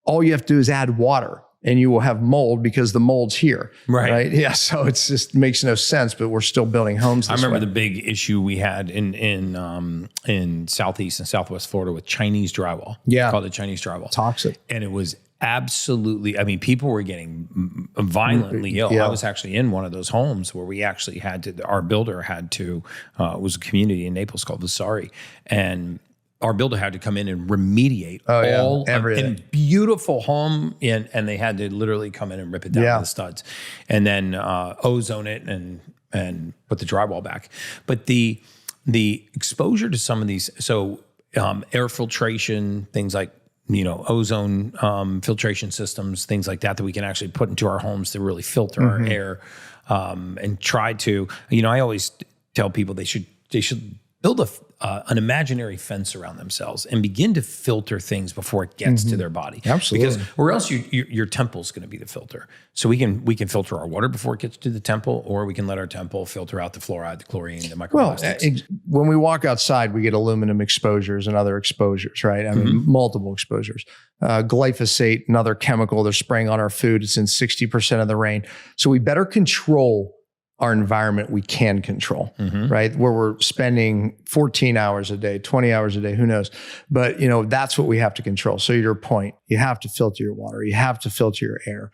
All you have to do is add water and you will have mold because the mold's here. Right? Yeah. So it just makes no sense, but we're still building homes this I remember way. the big issue we had in Southeast and Southwest Florida with Chinese drywall. Yeah. Called it Chinese drywall. Toxic. And it was absolutely, people were getting violently ill. I was actually in one of those homes where we actually our builder had to, it was a community in Naples called Vasari. And our builder had to come in and remediate everything. In beautiful home, and they had to literally come in and rip it down with the studs, and then ozone it and put the drywall back. But the exposure to some of these, air filtration, things like ozone filtration systems, things like that we can actually put into our homes to really filter our air, and try to. I always tell people they should build an imaginary fence around themselves and begin to filter things before it gets to their body. Absolutely. Because or else your temple's going to be the filter. So we can filter our water before it gets to the temple, or we can let our temple filter out the fluoride, the chlorine, the microplastics. When we walk outside, we get aluminum exposures and other exposures, right? I mean, multiple exposures. Glyphosate, another chemical they're spraying on our food. It's in 60% of the rain. So we better control our environment we can control, right? Where we're spending 14 hours a day, 20 hours a day, who knows? But, that's what we have to control. So your point, you have to filter your water. You have to filter your air.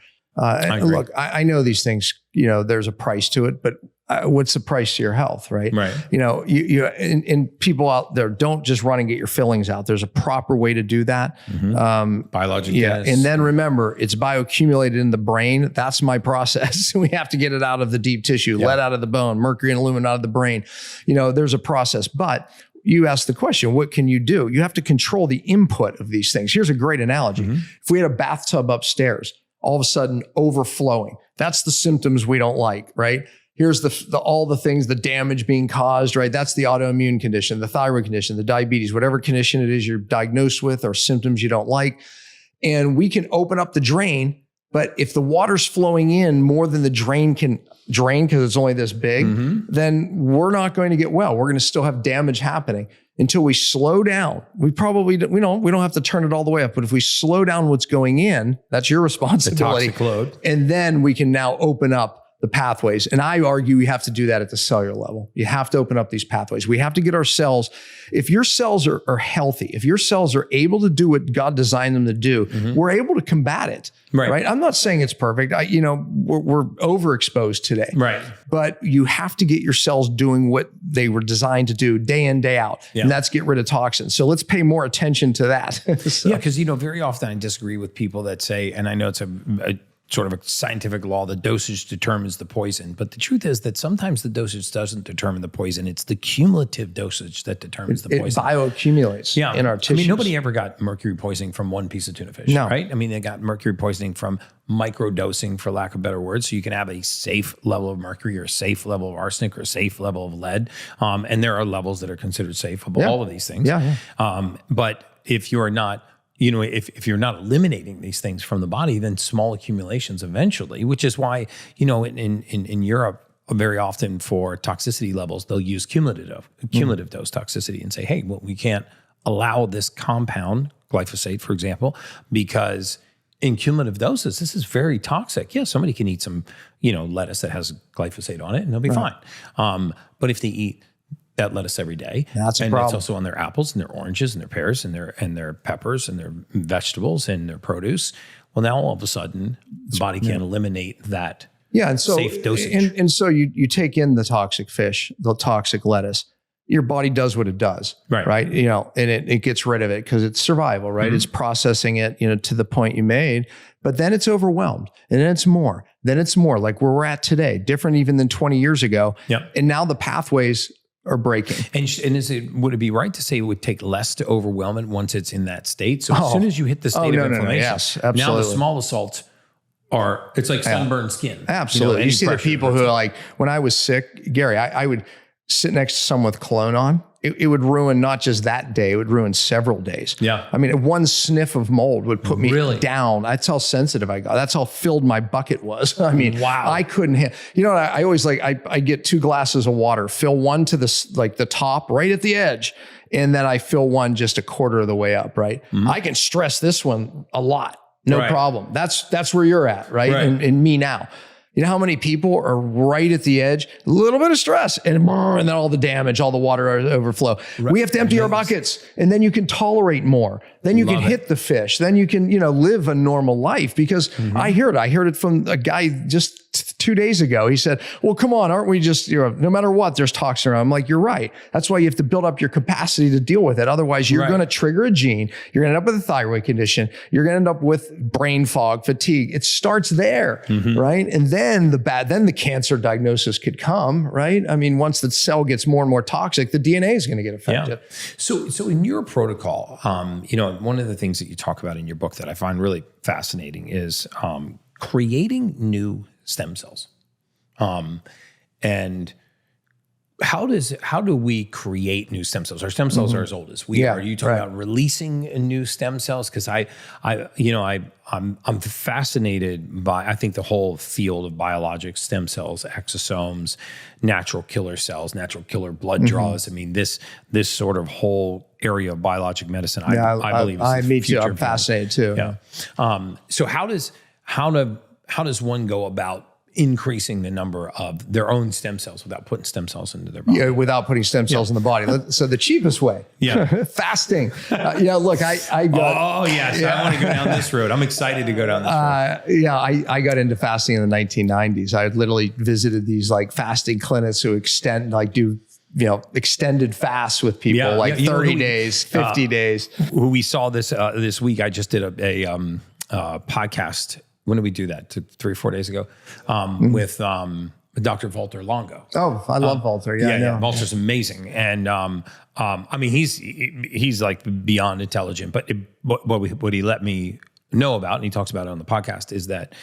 Look, I know these things, there's a price to it, but what's the price to your health, right? Right. And people out there, don't just run and get your fillings out. There's a proper way to do that. Biologic Yeah. gas. And then remember, it's bioaccumulated in the brain. That's my process. We have to get it out of the deep tissue, lead out of the bone, mercury and aluminum out of the brain. There's a process. But you asked the question, what can you do? You have to control the input of these things. Here's a great analogy. If we had a bathtub upstairs, all of a sudden overflowing, that's the symptoms we don't like, right? Here's all the things, the damage being caused, right? That's the autoimmune condition, the thyroid condition, the diabetes, whatever condition it is you're diagnosed with or symptoms you don't like. And we can open up the drain, but if the water's flowing in more than the drain can drain because it's only this big, then we're not going to get well. We're going to still have damage happening until we slow down. We don't have to turn it all the way up, but if we slow down what's going in, that's your responsibility. The toxic load. And then we can now open up the pathways. And I argue we have to do that at the cellular level. You have to open up these pathways. We have to get our cells, if your cells are healthy, if your cells are able to do what God designed them to do, we're able to combat it. Right. I'm not saying it's perfect. We're overexposed today. Right. But you have to get your cells doing what they were designed to do day in, day out. Yeah. And that's get rid of toxins. So let's pay more attention to that. Yeah, because very often I disagree with people that say, and I know it's a sort of a scientific law, the dosage determines the poison. But the truth is that sometimes the dosage doesn't determine the poison. It's the cumulative dosage that determines the poison. It bioaccumulates in our tissues. Nobody ever got mercury poisoning from one piece of tuna fish, right? They got mercury poisoning from microdosing, for lack of better words. So you can have a safe level of mercury or a safe level of arsenic or a safe level of lead. And there are levels that are considered safe of all of these things. But if you're not if you're not eliminating these things from the body, then small accumulations eventually, which is why, in Europe, very often for toxicity levels, they'll use cumulative dose toxicity and say, hey, well, we can't allow this compound, glyphosate, for example, because in cumulative doses, this is very toxic. Yeah, somebody can eat some, lettuce that has glyphosate on it and they'll be fine. But if they eat that lettuce every day, that's a problem. It's also on their apples and their oranges and their pears and their peppers and their vegetables and their produce. Well, now all of a sudden, the body can't eliminate that safe dosage. And so you take in the toxic fish, the toxic lettuce, your body does what it does, right? And it gets rid of it because it's survival, right? It's processing it, to the point you made, but then it's overwhelmed and then it's more like where we're at today, different even than 20 years ago. Yep. And now the pathways are breaking. And would it be right to say it would take less to overwhelm it once it's in that state? So as soon as you hit the state of inflammation, yes, absolutely. Now the small assaults it's like sunburned skin. Absolutely. You see the people who are like, when I was sick, Gary, I would sit next to someone with cologne on. It would ruin not just that day, it would ruin several days. Yeah. One sniff of mold would put me down. That's how sensitive I got. That's how filled my bucket was. Wow. I couldn't I always I get 2 glasses of water, fill one to the top right at the edge. And then I fill one just a quarter of the way up, right? I can stress this one a lot. No problem. That's where you're at, right? And me now. You know how many people are right at the edge, a little bit of stress, and then all the damage, all the water overflow. Right. We have to empty our buckets, and then you can tolerate more. Then you can hit the fish. Then you can, live a normal life because I heard it from a guy just 2 days ago. He said, well, come on, aren't we just, no matter what, there's toxin around. I'm like, you're right. That's why you have to build up your capacity to deal with it. Otherwise, you're going to trigger a gene. You're going to end up with a thyroid condition. You're going to end up with brain fog, fatigue. It starts there, right? And then the cancer diagnosis could come, right? Once the cell gets more and more toxic, the DNA is going to get affected. Yeah. So in your protocol, one of the things that you talk about in your book that I find really fascinating is creating new stem cells. And how do we create new stem cells? Our stem cells are as old as we are. Are you talking about releasing new stem cells? Because I'm fascinated by, I think, the whole field of biologic stem cells, exosomes, natural killer cells, natural killer blood draws. This sort of whole area of biologic medicine, I believe is the future. I'm fascinated too. Yeah. So how does one go about increasing the number of their own stem cells without putting stem cells into their body. Yeah, without putting stem cells in the body. So the cheapest way, fasting. Look, I got. Oh yes, I want to go down this road. I'm excited to go down this road. I got into fasting in the 1990s. I had literally visited these like fasting clinics who do extended fasts with people 30 days, 50 days. Who we saw this week. I just did a podcast. When did we do that? 3 or 4 days ago, with Dr. Walter Longo. Oh, I love Walter. Yeah, Walter's amazing, and I mean he's like beyond intelligent. But what he let me know about, and he talks about it on the podcast, is that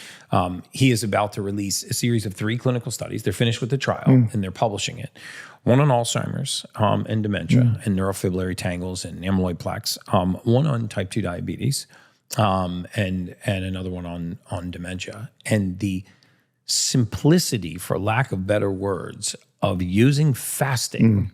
he is about to release a series of 3 clinical studies. They're finished with the trial and they're publishing it. One on Alzheimer's and dementia and neurofibrillary tangles and amyloid plaques. One on type 2 diabetes. And another one on dementia, and the simplicity, for lack of better words, of using fasting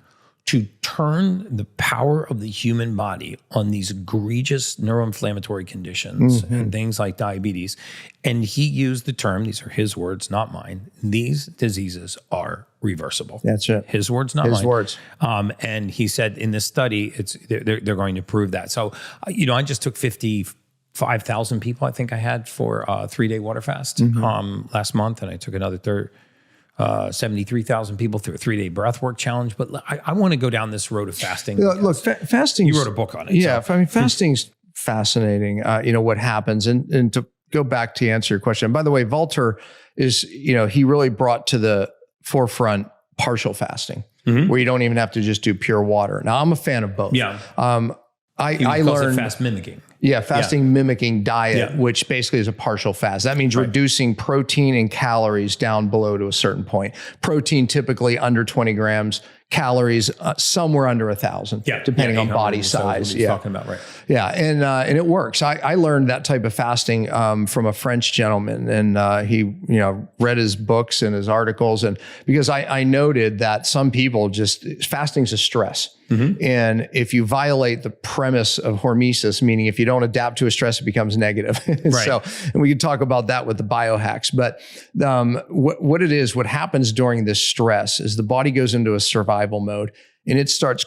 to turn the power of the human body on these egregious neuroinflammatory conditions and things like diabetes. And he used the term, these are his words, not mine, these diseases are reversible. That's it. His words, not mine. His words. And he said in this study, they're going to prove that. So, I just took 55,000 people, I think I had, for a 3-day water fast last month. And I took another 73,000 people through a 3-day breathwork challenge. But I want to go down this road of fasting. Look, fasting. You wrote a book on it. Yeah. So. I mean, fasting's fascinating. What happens. And to go back to answer your question, by the way, Walter is, he really brought to the forefront partial fasting, where you don't even have to just do pure water. Now, I'm a fan of both. Yeah. I learned fast mimicking. Yeah, fasting mimicking diet, which basically is a partial fast. That means reducing protein and calories down below to a certain point. Protein typically under 20 grams, calories somewhere under 1,000, depending on body size. Talking about, right? Yeah, and it works. I learned that type of fasting from a French gentleman, and he read his books and his articles, and because I noted that some people fasting's a stress. And if you violate the premise of hormesis, meaning if you don't adapt to a stress, it becomes negative. So, and we can talk about that with the biohacks. But what happens during this stress is the body goes into a survival mode and it starts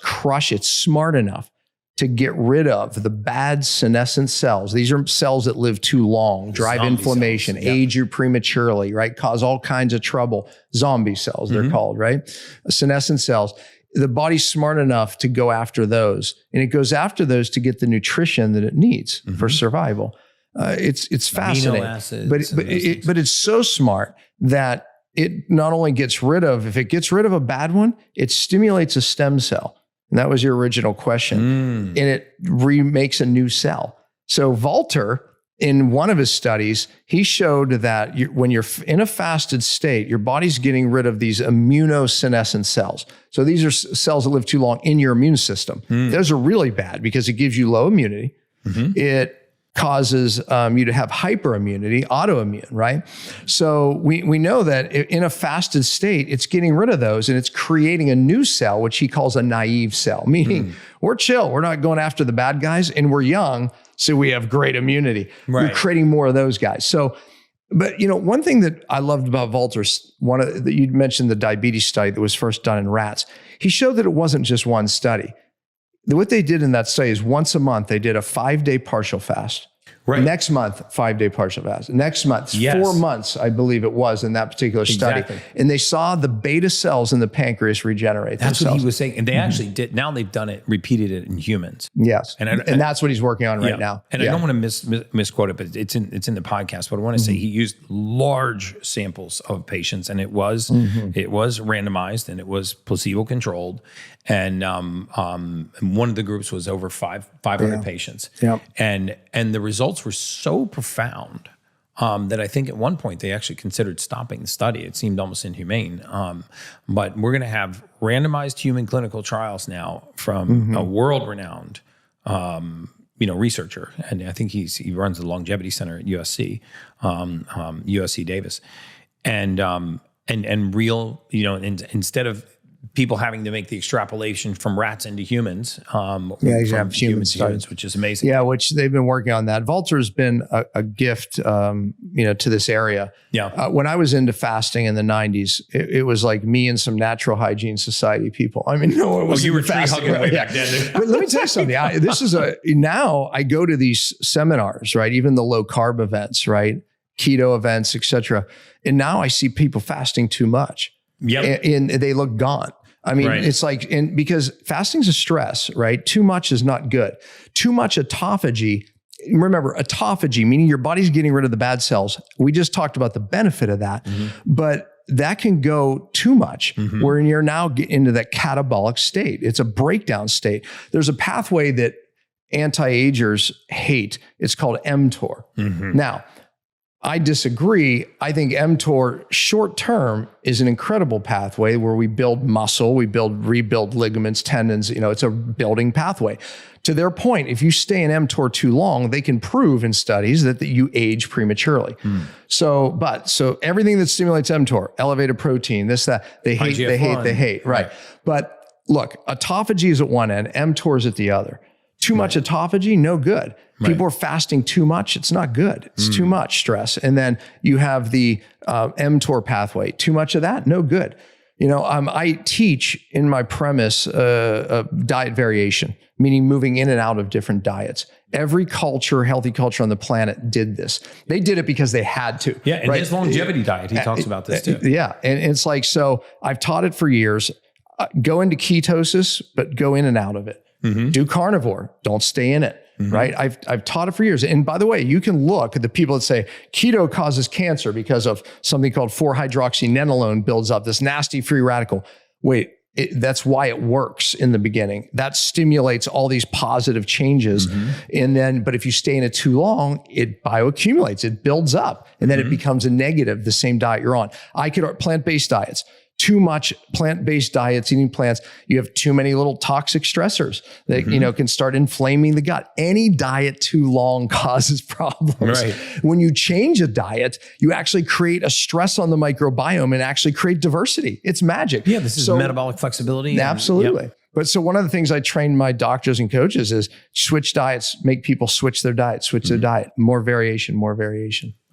it's smart enough to get rid of the bad senescent cells. These are cells that live too long, drive inflammation, age you prematurely, right? Cause all kinds of trouble. Zombie cells, they're called, right? Senescent cells. The body's smart enough to go after those, and it goes after those to get the nutrition that it needs for survival. It's fascinating, but it's so smart that it not only if it gets rid of a bad one, it stimulates a stem cell. And that was your original question. And it remakes a new cell. So Walter, in one of his studies, he showed that when you're in a fasted state, your body's getting rid of these immunosenescent cells. So these are cells that live too long in your immune system. Those are really bad because it gives you low immunity. It causes you to have hyperimmunity, autoimmune, right? So we know that in a fasted state, it's getting rid of those and it's creating a new cell, which he calls a naive cell, meaning we're chill. We're not going after the bad guys and we're young. So we have great immunity. We're creating more of those guys. So, but one thing that I loved about Walter's, you mentioned the diabetes study that was first done in rats. He showed that it wasn't just one study. What they did in that study is once a month, they did a 5-day partial fast. Next month, 5-day partial fast. Next month, 4 months, I believe it was in that particular study. And they saw the beta cells in the pancreas regenerate That's themselves. what he was saying. And they actually did. Now they've done it, repeated it in humans. Yes. And that's what he's working on right now. And I don't want to misquote it, but it's in the podcast. But I want to say he used large samples of patients, and it was randomized and it was placebo controlled. And one of the groups was over 500 patients. And the results were so profound that I think at one point they actually considered stopping the study. It seemed almost inhumane. But we're going to have randomized human clinical trials now from a world-renowned researcher, and I think he runs the longevity center at USC, USC Davis, and real, instead of people having to make the extrapolation from rats into humans, you from have humans to humans, which is amazing. Yeah, which they've been working on that. Valter's been a gift, to this area. Yeah. When I was into fasting in the 90s, it was like me and some natural hygiene society people. I mean, no one was. You were tree fasting hugging way back then. But let me tell you something. Now I go to these seminars, right? Even the low carb events, right? Keto events, etc. And now I see people fasting too much. Yep. And they look gaunt. I mean, Right. it's like, because fasting's a stress, right? Too much is not good. Too much autophagy. Remember, autophagy, meaning your body's getting rid of the bad cells. We just talked about the benefit of that, but that can go too much where you're now into that catabolic state. It's a breakdown state. There's a pathway that anti-agers hate. It's called mTOR. Now, I disagree. I think mTOR short term is an incredible pathway where we build muscle, rebuild ligaments, tendons. It's a building pathway. To their point, if you stay in mTOR too long, they can prove in studies that you age prematurely. So everything that stimulates mTOR, elevated protein, this, that, they hate. Right. But look, autophagy is at one end, mTOR is at the other. Too much autophagy, no good. People are fasting too much. It's not good. It's too much stress. And then you have the mTOR pathway. Too much of that, no good. I teach in my premise diet variation, meaning moving in and out of different diets. Every culture, healthy culture on the planet did this. They did it because they had to. Yeah, and his longevity diet, he talks about this too. Yeah, and it's like, so I've taught it for years. Go into ketosis, but go in and out of it. Do carnivore, don't stay in it. Right. I've taught it for years. And by the way, you can look at the people that say keto causes cancer because of something called 4-hydroxynonenalone builds up, this nasty free radical. Wait, that's why it works in the beginning. That stimulates all these positive changes. And then, but if you stay in it too long, it bioaccumulates, it builds up, and then it becomes a negative, the same diet you're on. Plant-based diets. Too much plant-based diets, eating plants, you have too many little toxic stressors that, can start inflaming the gut. Any diet too long causes problems. Right. When you change a diet, you actually create a stress on the microbiome and actually create diversity. It's magic. Yeah, this is metabolic flexibility. Absolutely. But so one of the things I train my doctors and coaches is switch diets, make people switch their diet, more variation.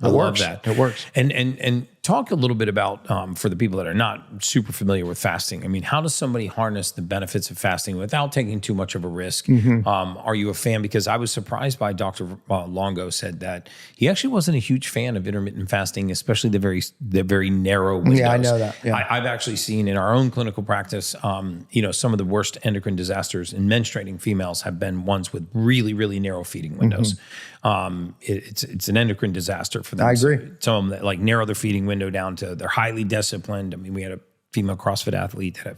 I love that. It works. And talk a little bit about, for the people that are not super familiar with fasting. I mean, how does somebody harness the benefits of fasting without taking too much of a risk? Are you a fan? Because I was surprised by Dr. Longo said that he actually wasn't a huge fan of intermittent fasting, especially the very narrow windows. Yeah, I know that. Yeah. I've actually seen in our own clinical practice, some of the worst endocrine disasters in menstruating females have been ones with really, really narrow feeding windows. It's an endocrine disaster for them. I agree. Some of them that narrow their feeding window down to they're highly disciplined. I mean, we had a female CrossFit athlete that had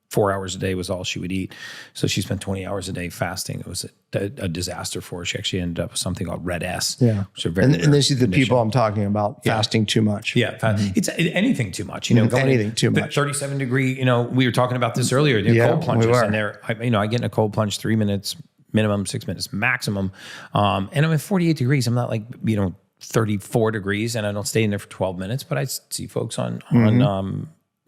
4 hours a day was all she would eat. So she spent 20 hours a day fasting. It was a disaster for her. She actually ended up with something called red S. Yeah. Which are very and this is the people I'm talking about, fasting too much. Yeah. It's anything too much, anything too much. 37 degree, we were talking about this earlier, cold plunges. And I get in a cold plunge 3 minutes minimum, 6 minutes maximum. And I'm at 48 degrees. I'm not 34 degrees, and I don't stay in there for 12 minutes, but I see folks on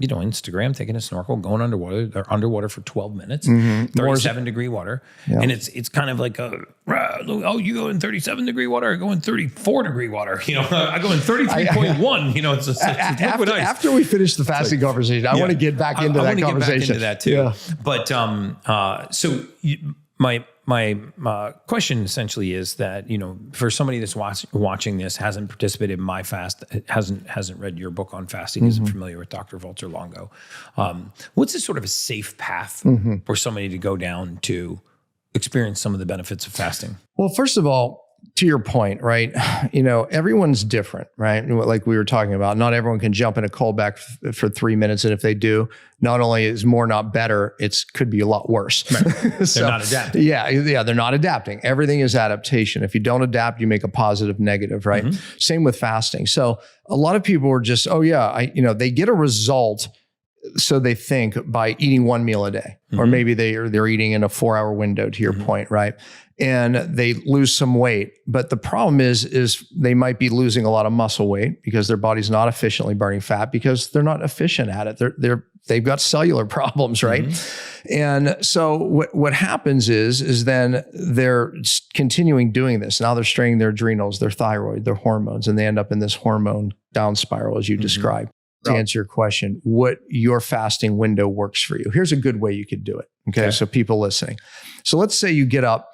Instagram taking a snorkel, going underwater. They're underwater for 12 minutes, 37 degree water. Yeah. And it's kind of like you go in 37 degree water, I go in 34 degree water. I go in 33.1. It's liquid ice. After we finish the fasting conversation, I want to get back into that conversation. Get back into that too. But my question essentially is that, for somebody that's watching this, hasn't participated in my fast, hasn't read your book on fasting, isn't familiar with Dr. Valter Longo, what's a sort of a safe path for somebody to go down to experience some of the benefits of fasting? Well, first of all, to your point, right? Everyone's different, right? Like we were talking about, not everyone can jump in a cold bath for 3 minutes. And if they do, not only is more not better, could be a lot worse. Right. They're not adapting. Yeah, they're not adapting. Everything is adaptation. If you don't adapt, you make a positive negative, right? Same with fasting. So a lot of people are just, they get a result. So they think by eating one meal a day, or maybe they're eating in a 4-hour window, to your point, right? and they lose some weight. But the problem is they might be losing a lot of muscle weight because their body's not efficiently burning fat because they're not efficient at it. They've got cellular problems, right? And so what happens is then they're continuing doing this. Now they're straining their adrenals, their thyroid, their hormones, and they end up in this hormone down spiral, as you described. To answer your question, what your fasting window works for you. Here's a good way you could do it. Okay. So people listening. So let's say you get up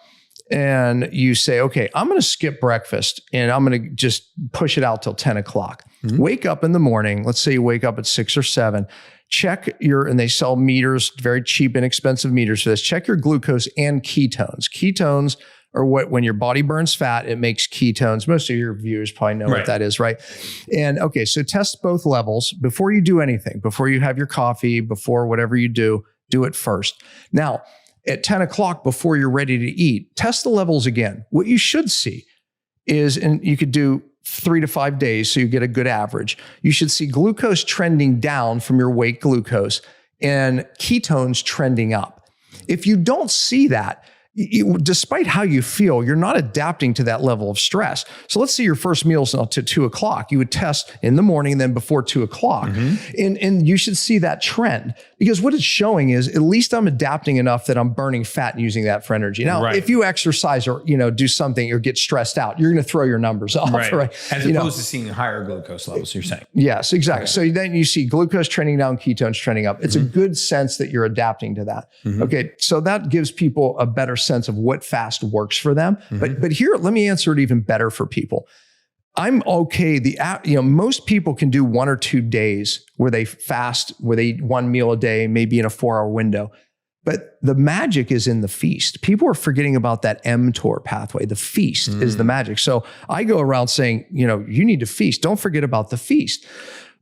and you say, okay, I'm going to skip breakfast and I'm going to just push it out till 10 o'clock. Wake up in the morning. Let's say you wake up at 6 or 7. Check and they sell meters, very cheap, inexpensive meters for this. Check your glucose and ketones. Ketones are when your body burns fat, it makes ketones. Most of your viewers probably know what that is, right? And okay, so test both levels before you do anything, before you have your coffee, before whatever you do it first. Now, at 10 o'clock, before you're ready to eat, test the levels again. What you should see is, and you could do 3 to 5 days so you get a good average. You should see glucose trending down from your weight glucose and ketones trending up. If you don't see that, despite how you feel, you're not adapting to that level of stress. So let's say your first meal is to 2 o'clock. You would test in the morning and then before 2 o'clock. And you should see that trend because what it's showing is at least I'm adapting enough that I'm burning fat and using that for energy. Now, if you exercise or, do something or get stressed out, you're going to throw your numbers off, right? As opposed to seeing higher glucose levels, you're saying. Yes, exactly. So then you see glucose trending down, ketones trending up. It's a good sense that you're adapting to that. Okay. So that gives people a better sense of what fast works for them. But here, let me answer it even better for people. I'm okay. Most people can do 1 or 2 days where they fast, where they eat 1 meal a day, maybe in a 4-hour window. But the magic is in the feast. People are forgetting about that mTOR pathway. The feast is the magic. So I go around saying, you need to feast. Don't forget about the feast.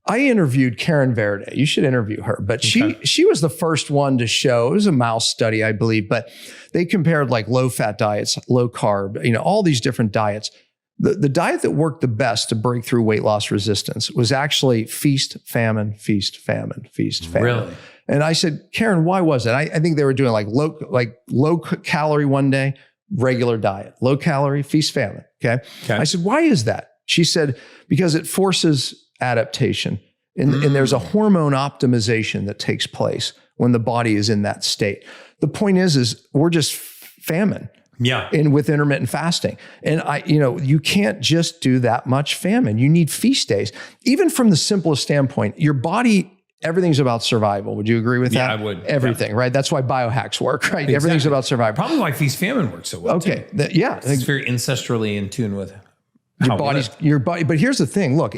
I interviewed Karen Verde. You should interview her. But she was the first one to show, it was a mouse study, I believe, but they compared like low fat diets, low carb, all these different diets. The diet that worked the best to break through weight loss resistance was actually feast, famine, feast, famine, feast, famine. Really? And I said, Karen, why was it? I think they were doing like low calorie one day, regular diet, low calorie, feast, famine. Okay. I said, why is that? She said, because it forces adaptation. And there's a hormone optimization that takes place when the body is in that state. The point is we're just famine. Yeah. And with intermittent fasting. And you can't just do that much famine. You need feast days. Even from the simplest standpoint, your body, everything's about survival. Would you agree with that? Yeah, I would. Everything, right? That's why biohacks work, right? Exactly. Everything's about survival. Probably why feast famine works so well. Okay. Too. It's very ancestrally in tune with your body. But here's the thing. Look,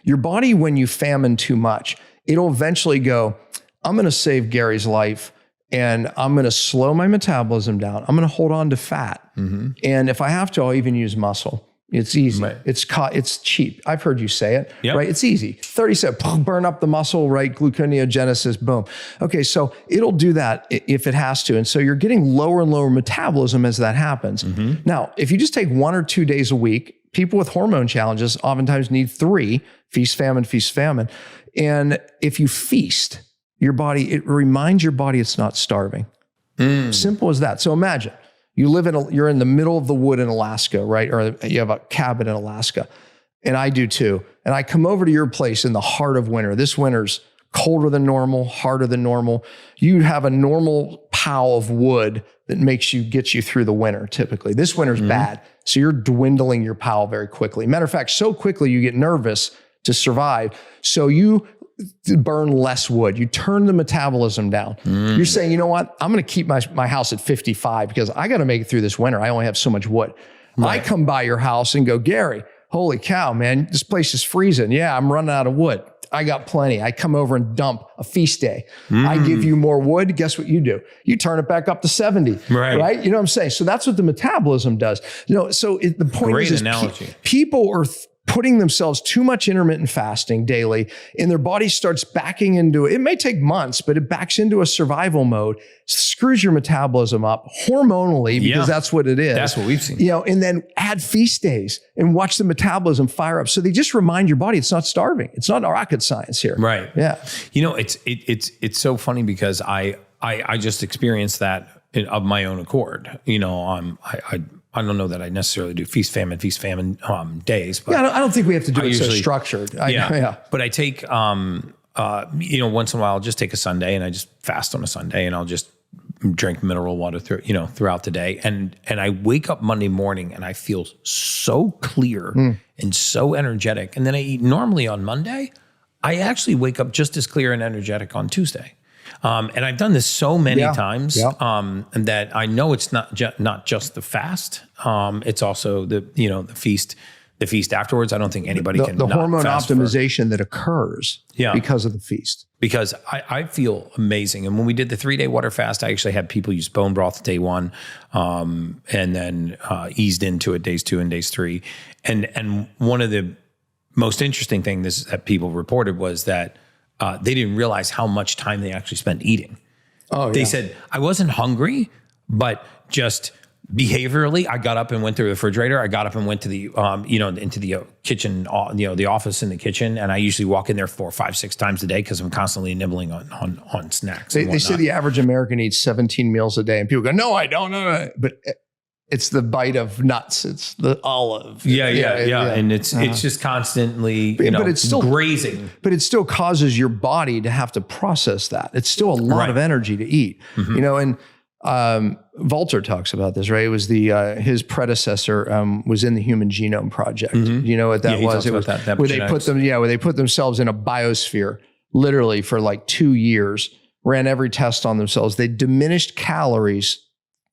your body, when you famine too much, it'll eventually go, I'm going to save Gary's life and I'm going to slow my metabolism down. I'm going to hold on to fat. And if I have to, I'll even use muscle. It's easy. Right. It's cheap. I've heard you say it, right? It's easy. 30 seconds, burn up the muscle, right? Gluconeogenesis, boom. Okay, so it'll do that if it has to. And so you're getting lower and lower metabolism as that happens. Now, if you just take 1 or 2 days a week, people with hormone challenges oftentimes need 3, feast, famine, feast, famine. And if you feast your body, it reminds your body it's not starving. Simple as that. So imagine, you're in the middle of the wood in Alaska, right? Or you have a cabin in Alaska, and I do too. And I come over to your place in the heart of winter. This winter's colder than normal, harder than normal. You have a normal pile of wood that gets you through the winter typically. This winter's bad. So you're dwindling your pile very quickly. Matter of fact, so quickly you get nervous to survive. So you burn less wood. You turn the metabolism down. You're saying, you know what? I'm going to keep my house at 55 because I got to make it through this winter. I only have so much wood. Right. I come by your house and go, Gary, holy cow, man, this place is freezing. Yeah, I'm running out of wood. I got plenty. I come over and dump a feast day. I give you more wood. Guess what you do? You turn it back up to 70, right? You know what I'm saying? So that's what the metabolism does. So the point is people are putting themselves too much intermittent fasting daily, and their body starts backing into it. It may take months, but it backs into a survival mode, screws your metabolism up hormonally because that's what it is. That's what we've seen. And then add feast days and watch the metabolism fire up. So they just remind your body it's not starving. It's not rocket science here. Right. Yeah. It's so funny because I just experienced that of my own accord. I don't know that I necessarily do feast famine days, but I don't think we have to do it so structured. But I take, once in a while, I'll just take a Sunday and I just fast on a Sunday, and I'll just drink mineral water throughout the day. And I wake up Monday morning and I feel so clear and so energetic. And then I eat normally on Monday. I actually wake up just as clear and energetic on Tuesday. And I've done this so many times that I know it's not just the fast. It's also the feast afterwards. I don't think anybody can. The hormone optimization that occurs because of the feast. Because I feel amazing. And when we did the 3-day water fast, I actually had people use bone broth day 1, and then eased into it days 2 and days 3. And one of the most interesting things that people reported was that they didn't realize how much time they actually spent eating. They said, I wasn't hungry, but just behaviorally, I got up and went to the refrigerator. I got up and went to the, into the kitchen, the office in the kitchen. And I usually walk in there 4, 5, 6 times a day because I'm constantly nibbling on snacks. They say the average American eats 17 meals a day, and people go, no, I don't know. But it's the bite of nuts. It's the olive. Yeah. And it's just constantly, but it's still grazing. But it still causes your body to have to process that. It's still a lot of energy to eat, and Walter talks about this, right? It was his predecessor was in the Human Genome Project. You know what that was? It was where they put themselves in a biosphere literally for like 2 years, ran every test on themselves. They diminished calories.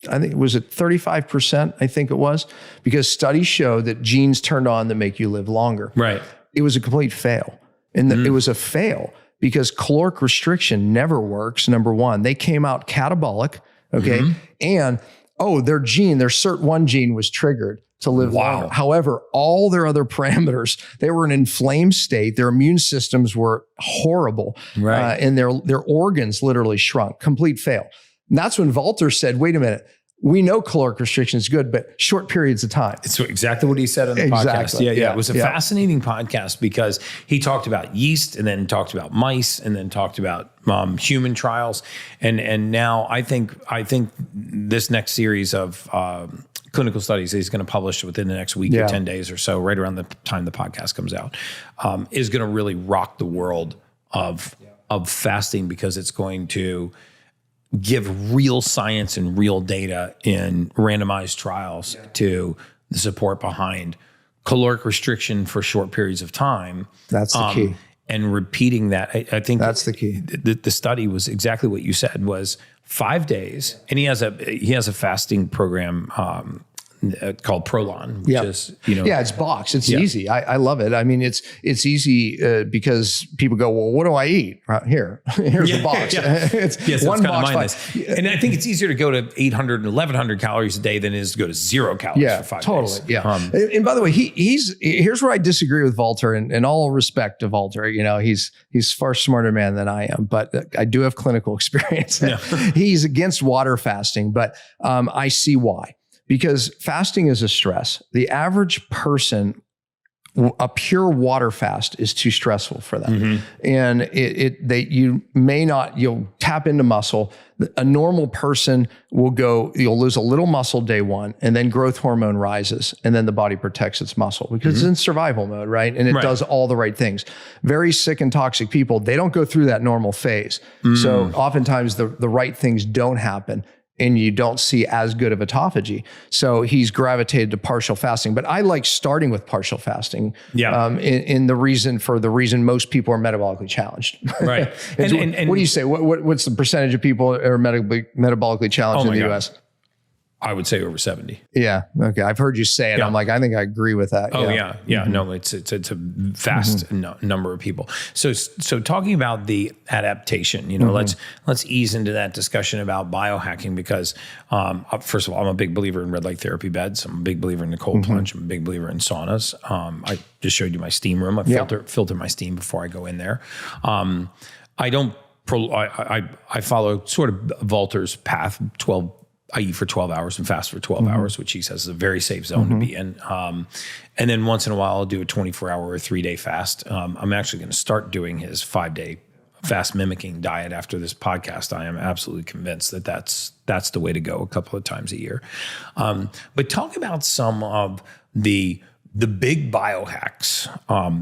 I think it was at 35%, I think it was, because studies show that genes turned on that make you live longer. Right. It was a complete fail. And it was a fail because caloric restriction never works, number one. They came out catabolic, okay? And, their SIRT1 gene was triggered to live longer. However, all their other parameters, they were in an inflamed state. Their immune systems were horrible. Right. And their organs literally shrunk. Complete fail. And that's when Walter said, wait a minute, we know caloric restriction is good, but short periods of time. It's exactly what he said on the podcast. Yeah. It was a fascinating podcast because he talked about yeast and then talked about mice and then talked about human trials. And now I think this next series of clinical studies that he's going to publish within the next week or 10 days or so, right around the time the podcast comes out, is going to really rock the world of fasting, because it's going to give real science and real data in randomized trials to the support behind caloric restriction for short periods of time. That's the key. And repeating that, I think that's the key. The study was exactly what you said, was 5 days. And he has a fasting program called Prolon, which is, it's boxed. It's easy. I love it. I mean, it's easy because people go, well, what do I eat? Here's the box. It's one box. And I think it's easier to go to 800 and 1100 calories a day than it is to go to 0 calories for 5 days. And by the way, here's where I disagree with Walter, and all respect to Walter. He's far smarter man than I am, but I do have clinical experience. He's against water fasting, but I see why. Because fasting is a stress. The average person, a pure water fast is too stressful for them. And you'll tap into muscle. A normal person you'll lose a little muscle day 1, and then growth hormone rises, and then the body protects its muscle because it's in survival mode, right? And it does all the right things. Very sick and toxic people, they don't go through that normal phase. So oftentimes the right things don't happen, and you don't see as good of autophagy. So he's gravitated to partial fasting. But I like starting with partial fasting in the reason most people are metabolically challenged. Right. and what do you say? What's the percentage of people that are metabolically challenged in the US? I would say over 70. Yeah. Okay. I've heard you say it. Yeah. I'm like, I think I agree with that. No, it's a vast number of people. So talking about the adaptation, let's ease into that discussion about biohacking, because first of all, I'm a big believer in red light therapy beds. I'm a big believer in the cold plunge. I'm a big believer in saunas. I just showed you my steam room. I filter my steam before I go in there. I follow sort of Walter's path. I eat for 12 hours and fast for 12 hours, which he says is a very safe zone to be in. And then once in a while, I'll do a 24-hour or 3-day fast. I'm actually going to start doing his 5-day fast mimicking diet after this podcast. I am absolutely convinced that that's the way to go a couple of times a year. But talk about some of the big biohacks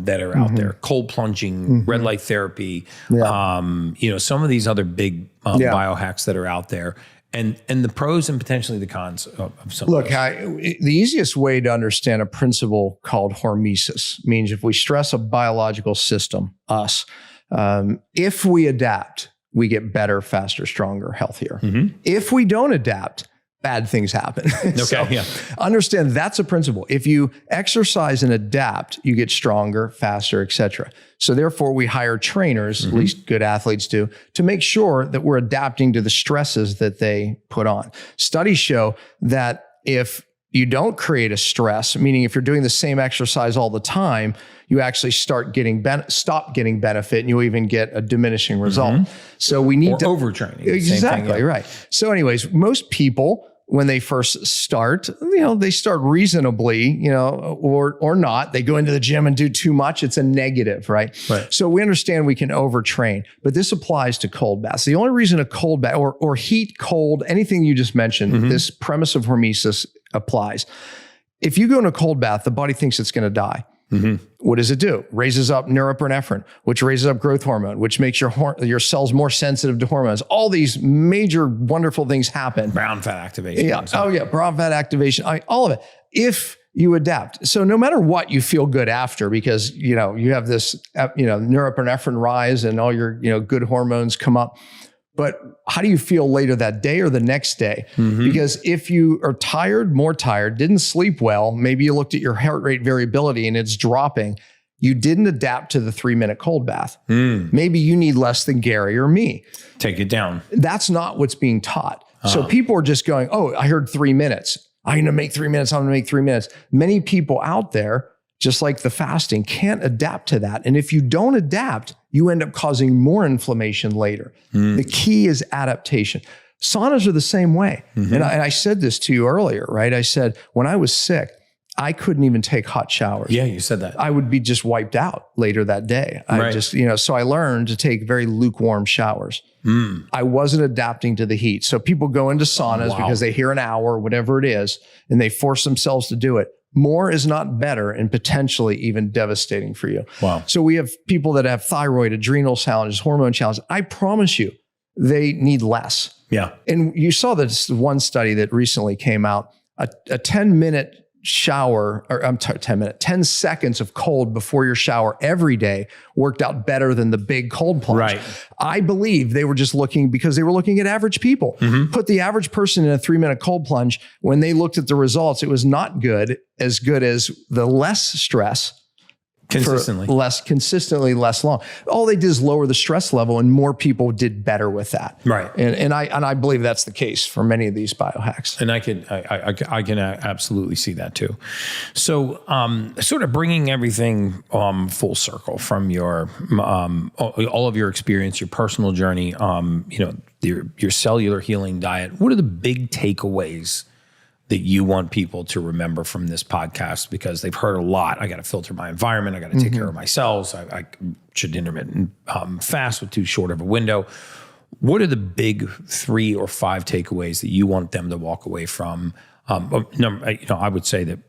that are out there: cold plunging, red light therapy, some of these other big biohacks that are out there, and the pros and potentially the cons of some of those. The easiest way to understand a principle called hormesis means if we stress a biological system, us, if we adapt, we get better, faster, stronger, healthier. If we don't adapt, bad things happen. Understand that's a principle. If you exercise and adapt, you get stronger, faster, etc. So therefore, we hire trainers, at least good athletes do, to make sure that we're adapting to the stresses that they put on. Studies show that if you don't create a stress, meaning if you're doing the same exercise all the time, you actually stop getting benefit, and you even get a diminishing result. So we need overtraining. Exactly, right. So anyways, most people, when they first start, they start reasonably, or not. They go into the gym and do too much. It's a negative, right? So we understand we can overtrain, but this applies to cold baths. The only reason a cold bath or heat, cold, anything you just mentioned, this premise of hormesis applies. If you go in a cold bath, the body thinks it's going to die. What does it do? Raises up norepinephrine, which raises up growth hormone, which makes your cells more sensitive to hormones. All these major, wonderful things happen. Brown fat activation. Brown fat activation. All of it. If you adapt. So no matter what, you feel good after, because, you have this, norepinephrine rise and all your, good hormones come up. But how do you feel later that day or the next day? Because if you are tired, more tired, didn't sleep well, maybe you looked at your heart rate variability and it's dropping, you didn't adapt to the 3-minute cold bath. Maybe you need less than Gary or me. Take it down. That's not what's being taught. So people are just going, oh, I heard 3 minutes. I'm going to make 3 minutes. I'm going to make 3 minutes. Many people out there, just like the fasting, can't adapt to that. And if you don't adapt, you end up causing more inflammation later. The key is adaptation. Saunas are the same way. And I said this to you earlier, right? I said, when I was sick, I couldn't even take hot showers. Yeah, you said that. I would be just wiped out later that day. So I learned to take very lukewarm showers. I wasn't adapting to the heat. So people go into saunas because they hear an hour, whatever it is, and they force themselves to do it. More is not better and potentially even devastating for you. So we have people that have thyroid, adrenal challenges, hormone challenges. I promise you, they need less. And you saw this one study that recently came out, a 10-minute shower, or 10 seconds of cold before your shower every day worked out better than the big cold plunge. I believe they were just looking at average people. Put the average person in a 3-minute cold plunge. When they looked at the results, it was not as good as the less stress. Consistently less long. All they did is lower the stress level, and more people did better with that. And I believe that's the case for many of these biohacks. And I can absolutely see that too. So sort of bringing everything full circle from your all of your experience, your personal journey, your cellular healing diet. What are the big takeaways that you want people to remember from this podcast? Because they've heard a lot. I got to filter my environment. I got to take care of my cells. I should intermittent fast with too short of a window. What are the big 3 or 5 takeaways that you want them to walk away from? I would say that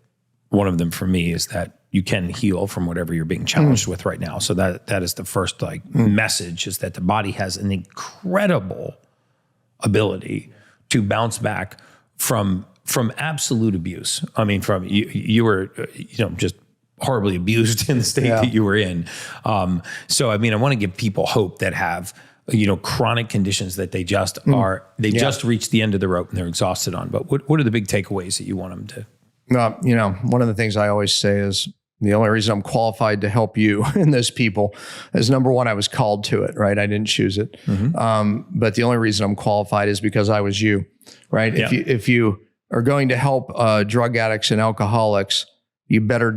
one of them for me is that you can heal from whatever you're being challenged with right now. So that is the first message, is that the body has an incredible ability to bounce back from absolute abuse. I mean, from you were, just horribly abused in the state that you were in. So, I mean, I want to give people hope that have, chronic conditions that they just just reached the end of the rope and they're exhausted on. But what are the big takeaways that you want them to? One of the things I always say is the only reason I'm qualified to help you and those people is, number one, I was called to it, right? I didn't choose it. But the only reason I'm qualified is because I was you, right? If you are going to help drug addicts and alcoholics, you better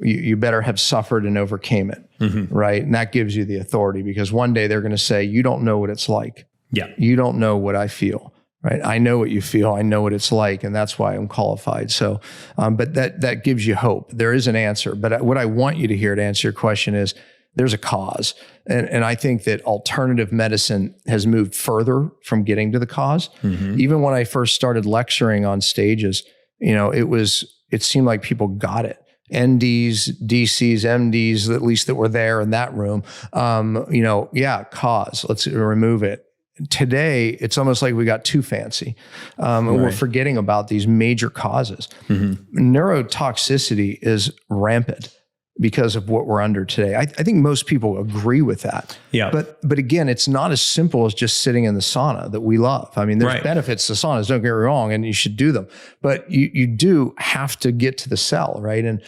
you better have suffered and overcame it, right? And that gives you the authority, because one day they're going to say, you don't know what it's like. You don't know what I feel, right? I know what you feel. I know what it's like. And that's why I'm qualified. So, but that gives you hope. There is an answer. But what I want you to hear to answer your question is, there's a cause. And I think that alternative medicine has moved further from getting to the cause. Even when I first started lecturing on stages, it seemed like people got it. NDs, DCs, MDs, at least that were there in that room, cause, let's remove it. Today, it's almost like we got too fancy. And we're forgetting about these major causes. Neurotoxicity is rampant because of what we're under today. I think most people agree with that. Yeah. But again, it's not as simple as just sitting in the sauna that we love. I mean, there's benefits to saunas, don't get me wrong, and you should do them. But you do have to get to the cell, right? And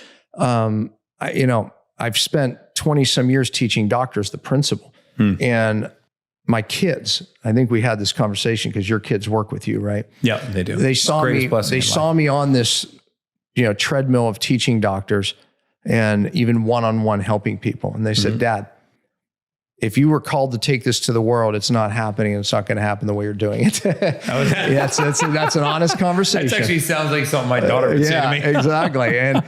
I've spent 20 some years teaching doctors the principle. And my kids, I think we had this conversation because your kids work with you, right? Yeah, they do. They saw me. They saw me on this, treadmill of teaching doctors and even one-on-one helping people. And they said, Dad, if you were called to take this to the world, it's not happening. And it's not going to happen the way you're doing it. That's an honest conversation. That actually sounds like something my daughter would say to me. Exactly. And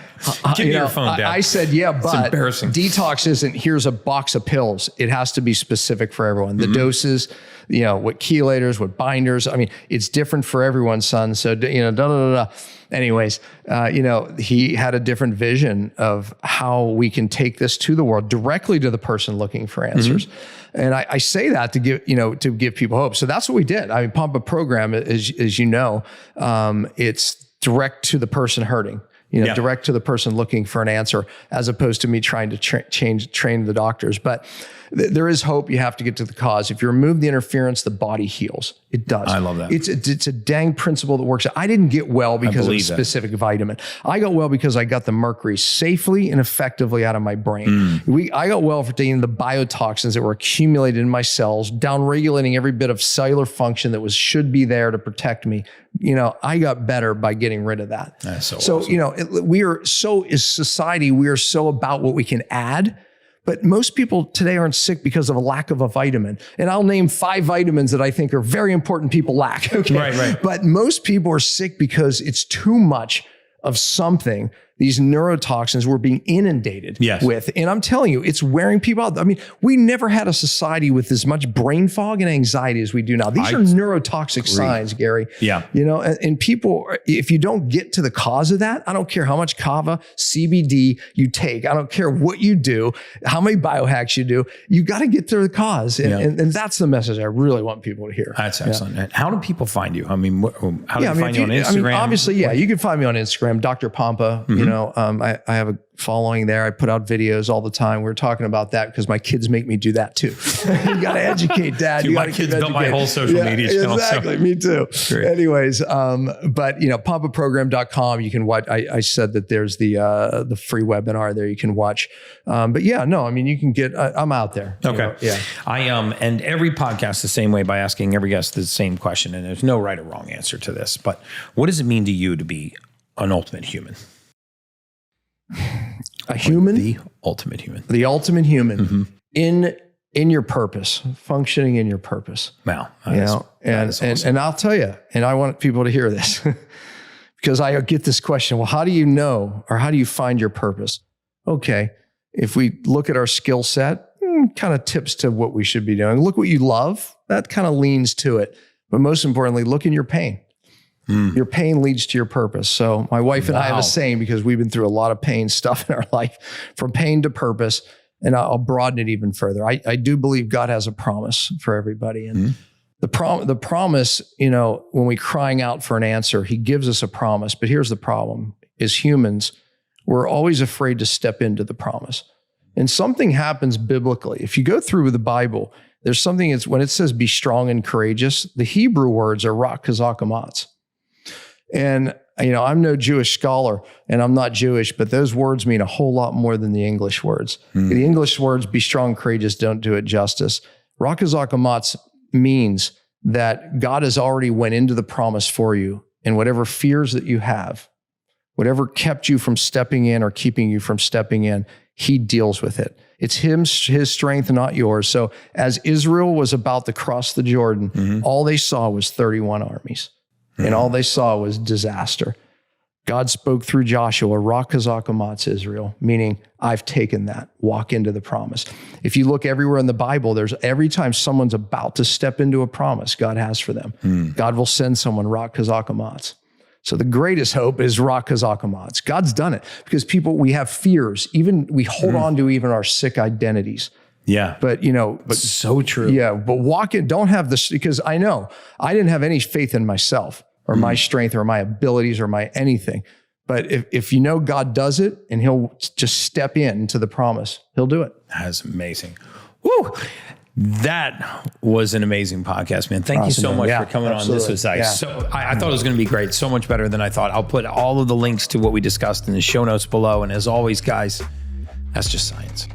give me your phone, Dad. I said, but detox isn't, here's a box of pills. It has to be specific for everyone. The doses, what chelators, what binders. I mean, it's different for everyone, son. So, Anyways, he had a different vision of how we can take this to the world directly to the person looking for answers. And I say that to give people hope. So that's what we did. I mean, Pompa program, as it's direct to the person hurting, direct to the person looking for an answer, as opposed to me trying to train the doctors. But there is hope. You have to get to the cause. If you remove the interference, the body heals. It does. I love that. It's a dang principle that works. I didn't get well because of a specific vitamin. I got well because I got the mercury safely and effectively out of my brain. I got well for taking the biotoxins that were accumulated in my cells, downregulating every bit of cellular function that should be there to protect me. I got better by getting rid of that. That's so awesome. We are so, as society, we are so about what we can add. But most people today aren't sick because of a lack of a vitamin. And I'll name 5 vitamins that I think are very important people lack. Okay. Right. But most people are sick because it's too much of something. These neurotoxins we're being inundated with. And I'm telling you, it's wearing people out. I mean, we never had a society with as much brain fog and anxiety as we do now. These are neurotoxic signs, Gary. Yeah. And people, if you don't get to the cause of that, I don't care how much kava, CBD you take. I don't care what you do, how many biohacks you do. You got to get to the cause. And that's the message I really want people to hear. That's excellent. And how do people find you? I mean, how do they find you on Instagram? I mean, obviously, you can find me on Instagram, Dr. Pompa. I have a following there. I put out videos all the time. We're talking about that because my kids make me do that too. You got to educate, Dad. Dude, my kids built my whole social media channel. Exactly. So. Me too. Great. Anyways, pompaprogram.com. You can watch. I said that there's the free webinar there you can watch. You can get, I'm out there. Okay. I end every podcast the same way by asking every guest the same question. And there's no right or wrong answer to this, but what does it mean to you to be an ultimate human? A human? The ultimate human. The ultimate human in your purpose, functioning in your purpose. Wow. Awesome. And I'll tell you, and I want people to hear this because I get this question. Well, how do you know, or how do you find your purpose? Okay. If we look at our skill set, kind of tips to what we should be doing. Look what you love. That kind of leans to it. But most importantly, look in your pain. Your pain leads to your purpose. So my wife and I have a saying, because we've been through a lot of pain stuff in our life, from pain to purpose. And I'll broaden it even further. I do believe God has a promise for everybody. And the promise, when we're crying out for an answer, he gives us a promise. But here's the problem. As humans, we're always afraid to step into the promise. And something happens biblically. If you go through the Bible, there's something, when it says be strong and courageous, the Hebrew words are rak kazakamatz. And, I'm no Jewish scholar and I'm not Jewish, but those words mean a whole lot more than the English words. The English words, be strong, courageous, don't do it justice. Rak kazakamatz means that God has already went into the promise for you, and whatever fears that you have, whatever kept you from stepping in or keeping you from stepping in, he deals with it. It's his strength, not yours. So as Israel was about to cross the Jordan, all they saw was 31 armies. And all they saw was disaster. God spoke through Joshua, Rak Hazakomatz Israel, meaning I've taken that, walk into the promise. If you look everywhere in the Bible, there's every time someone's about to step into a promise God has for them, God will send someone, Rak Hazakomatz. So the greatest hope is Rak Hazakomatz. God's done it because we have fears, even we hold on to even our sick identities. Yeah. But, so true. Yeah. But walk in, don't have this, because I know I didn't have any faith in myself or my strength or my abilities or my anything. But if you know God does it and he'll just step into the promise, he'll do it. That's amazing. Woo. That was an amazing podcast, man. Thank you so much for coming on. This was I thought it was going to be great. So much better than I thought. I'll put all of the links to what we discussed in the show notes below. And as always, guys, that's just science.